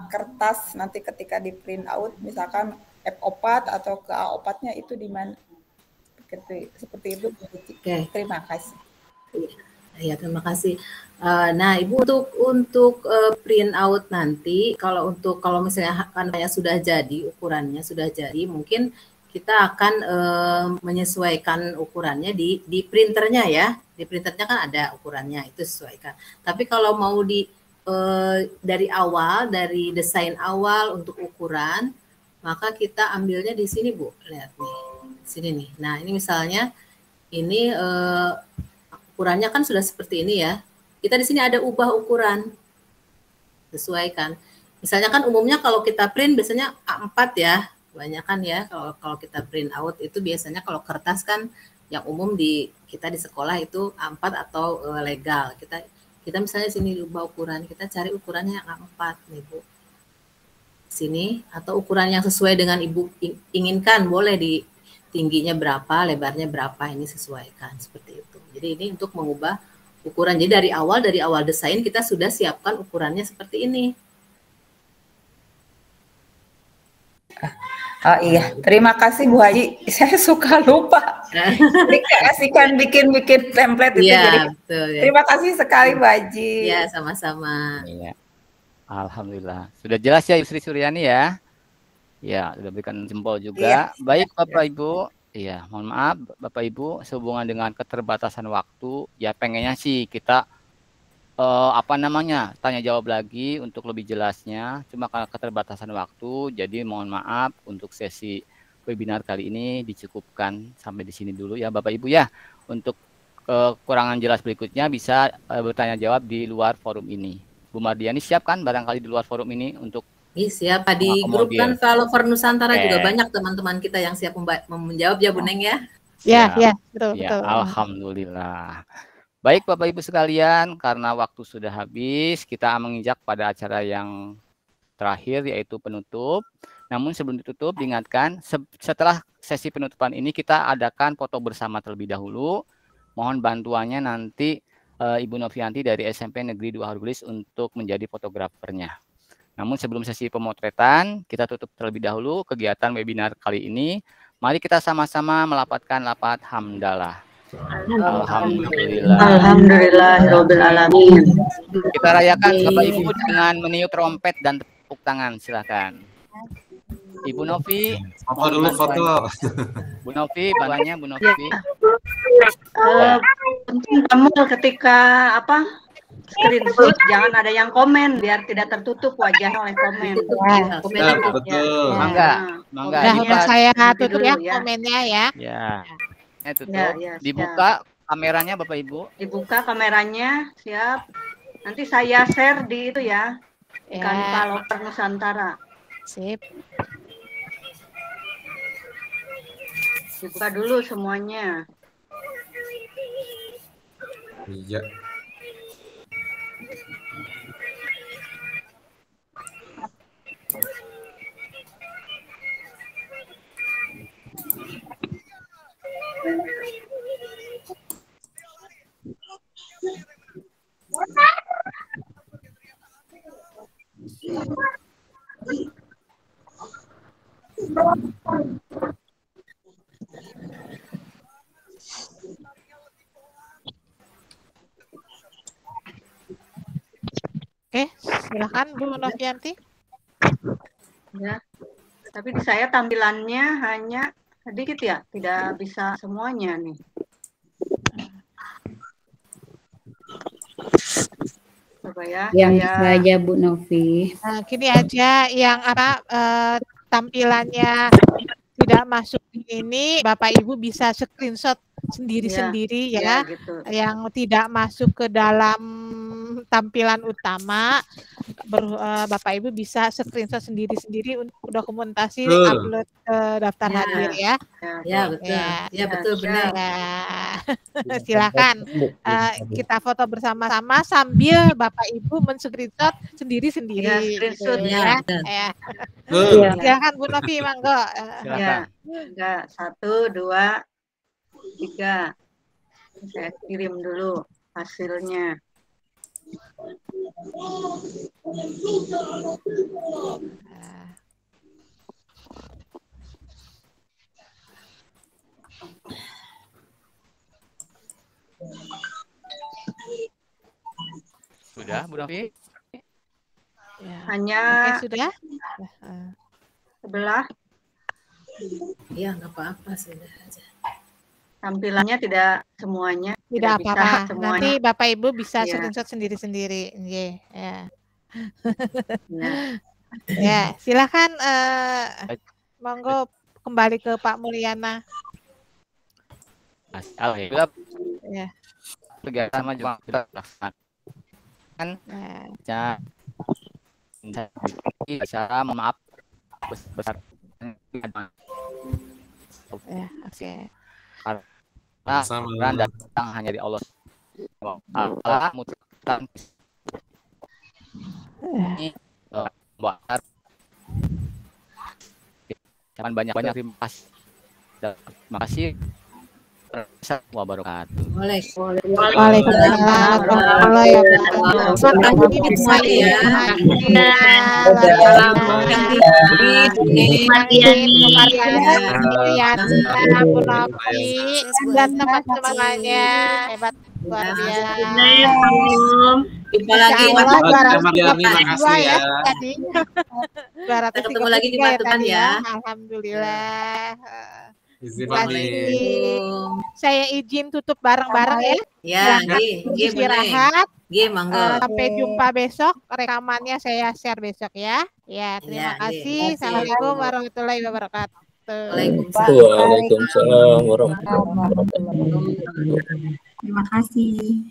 kertas nanti ketika di print out, misalkan F4 atau ke A4-nya itu di mana? Seperti itu. Oke. Terima kasih. Ya, terima kasih. Nah, Ibu untuk print out nanti, kalau misalnya Canva-nya sudah jadi, ukurannya sudah jadi, mungkin kita akan menyesuaikan ukurannya di printernya ya. Di printernya kan ada ukurannya, itu sesuaikan. Tapi kalau mau dari awal, dari desain awal untuk ukuran, maka kita ambilnya di sini, Bu. Lihat nih, sini nih. Nah, ini misalnya ini ukurannya kan sudah seperti ini ya. Kita di sini ada ubah ukuran, sesuaikan. Misalnya kan umumnya kalau kita print biasanya A4 ya, kebanyakan ya. Kalau kita print out itu biasanya kalau kertas kan yang umum kita di sekolah itu A4 atau legal. Kita misalnya sini ubah ukuran, kita cari ukurannya yang A4 nih Bu. Sini atau ukuran yang sesuai dengan Ibu inginkan, boleh di tingginya berapa, lebarnya berapa, ini sesuaikan seperti itu. Jadi ini untuk mengubah ukuran. Jadi dari awal desain kita sudah siapkan ukurannya seperti ini. Oh iya, terima kasih Bu Haji. Saya suka lupa. Dikasihkan bikin template itu. Ya, betul, ya. Terima kasih sekali Bu Haji. Ya, sama-sama. Ya. Alhamdulillah. Sudah jelas ya Sri Suryani ya. Ya, sudah berikan jempol juga. Ya. Baik Bapak Ibu. Iya, mohon maaf Bapak Ibu, sehubungan dengan keterbatasan waktu, ya pengennya sih kita tanya jawab lagi untuk lebih jelasnya. Cuma karena keterbatasan waktu, jadi mohon maaf untuk sesi webinar kali ini dicukupkan sampai di sini dulu ya Bapak Ibu ya. Untuk kekurangan jelas berikutnya bisa bertanya jawab di luar forum ini. Bu Mardiani siap kan barangkali di luar forum ini untuk siap. Di grup kan Canvalover Nusantara juga banyak teman-teman kita yang siap menjawab ya Bu Neng ya. Ya, betul. Alhamdulillah. Baik Bapak Ibu sekalian, karena waktu sudah habis, kita menginjak pada acara yang terakhir yaitu penutup. Namun sebelum ditutup diingatkan setelah sesi penutupan ini kita adakan foto bersama terlebih dahulu. Mohon bantuannya nanti Ibu Novianti dari SMP Negeri 2 Hargulis untuk menjadi fotografernya. Namun sebelum sesi pemotretan, kita tutup terlebih dahulu kegiatan webinar kali ini. Mari kita sama-sama melafadzkan lafaz hamdalah. Alhamdulillah. Alhamdulillahirabbil alamin. Kita rayakan Bapak Ibu dengan meniup trompet dan tepuk tangan, silakan. Ibu Novi, foto dulu foto. Bu Novi, bantuannya Bu Novi. Penting kamu ketika screenshot jangan ada yang komen biar tidak tertutup wajah oleh komen. Ya, betul. Mangga. Udah saya tutup ya komennya ya. Ya. Tutup. Dibuka kameranya Bapak Ibu. Dibuka kameranya, siap. Nanti saya share di itu ya. Kanva Loper Nusantara. Sip. Dibuka dulu semuanya. Iya. Oke, silakan Bu Novianti. Ya, tapi di saya tampilannya hanya sedikit ya, tidak bisa semuanya nih. Coba ya. Yang bisa aja Bu Novi. Nah, gini aja yang tampilannya tidak masuk ini, Bapak Ibu bisa screenshot sendiri-sendiri ya, gitu. Yang tidak masuk ke dalam tampilan utama, Bapak Ibu bisa screenshot sendiri-sendiri untuk dokumentasi upload ke daftar hadir ya. Ya betul, ya betul benar. Silakan kita foto bersama-sama sambil Bapak Ibu men-screenshot sendiri-sendiri. Ya, screenshot ya. Silakan Bu Novi, monggo. Ya, 1, 2, 3. Saya kirim dulu hasilnya. Sudah, Bu Novi? Ya. Hanya sudah. Sebelah. Iya, nggak apa-apa, sudah aja. Tampilannya tidak semuanya. Tidak apa-apa. Nanti Bapak Ibu bisa ya. screenshot sendiri-sendiri. Ya, silakan. Monggo kembali ke Pak Mulyana. Alhamdulillah. Ya. Kegiatan juga kita laksanakan. Cara maaf besar. Ya, oke. Karena datang hanya di Allah. Allah mutlak. Ini buat jangan banyak-banyak terima kasih. Terima kasih. Assalamualaikum wabarakatuh. Waalaikumsalam warahmatullahi wabarakatuh. Dan teman-temannya hebat luar biasa. Jumpa lagi ya tadi. Ketemu lagi di Matuban ya. Alhamdulillah. Saya izin tutup bareng-bareng ya. Ya, istirahat. Monggo. Sampai jumpa besok. Rekamannya saya share besok ya. Ya, terima kasih. Assalamualaikum warahmatullahi wabarakatuh. Waalaikumsalam warahmatullahi wabarakatuh. Terima kasih.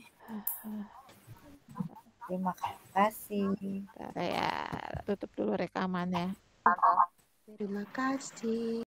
Terima kasih. Saya tutup dulu rekamannya. Terima kasih.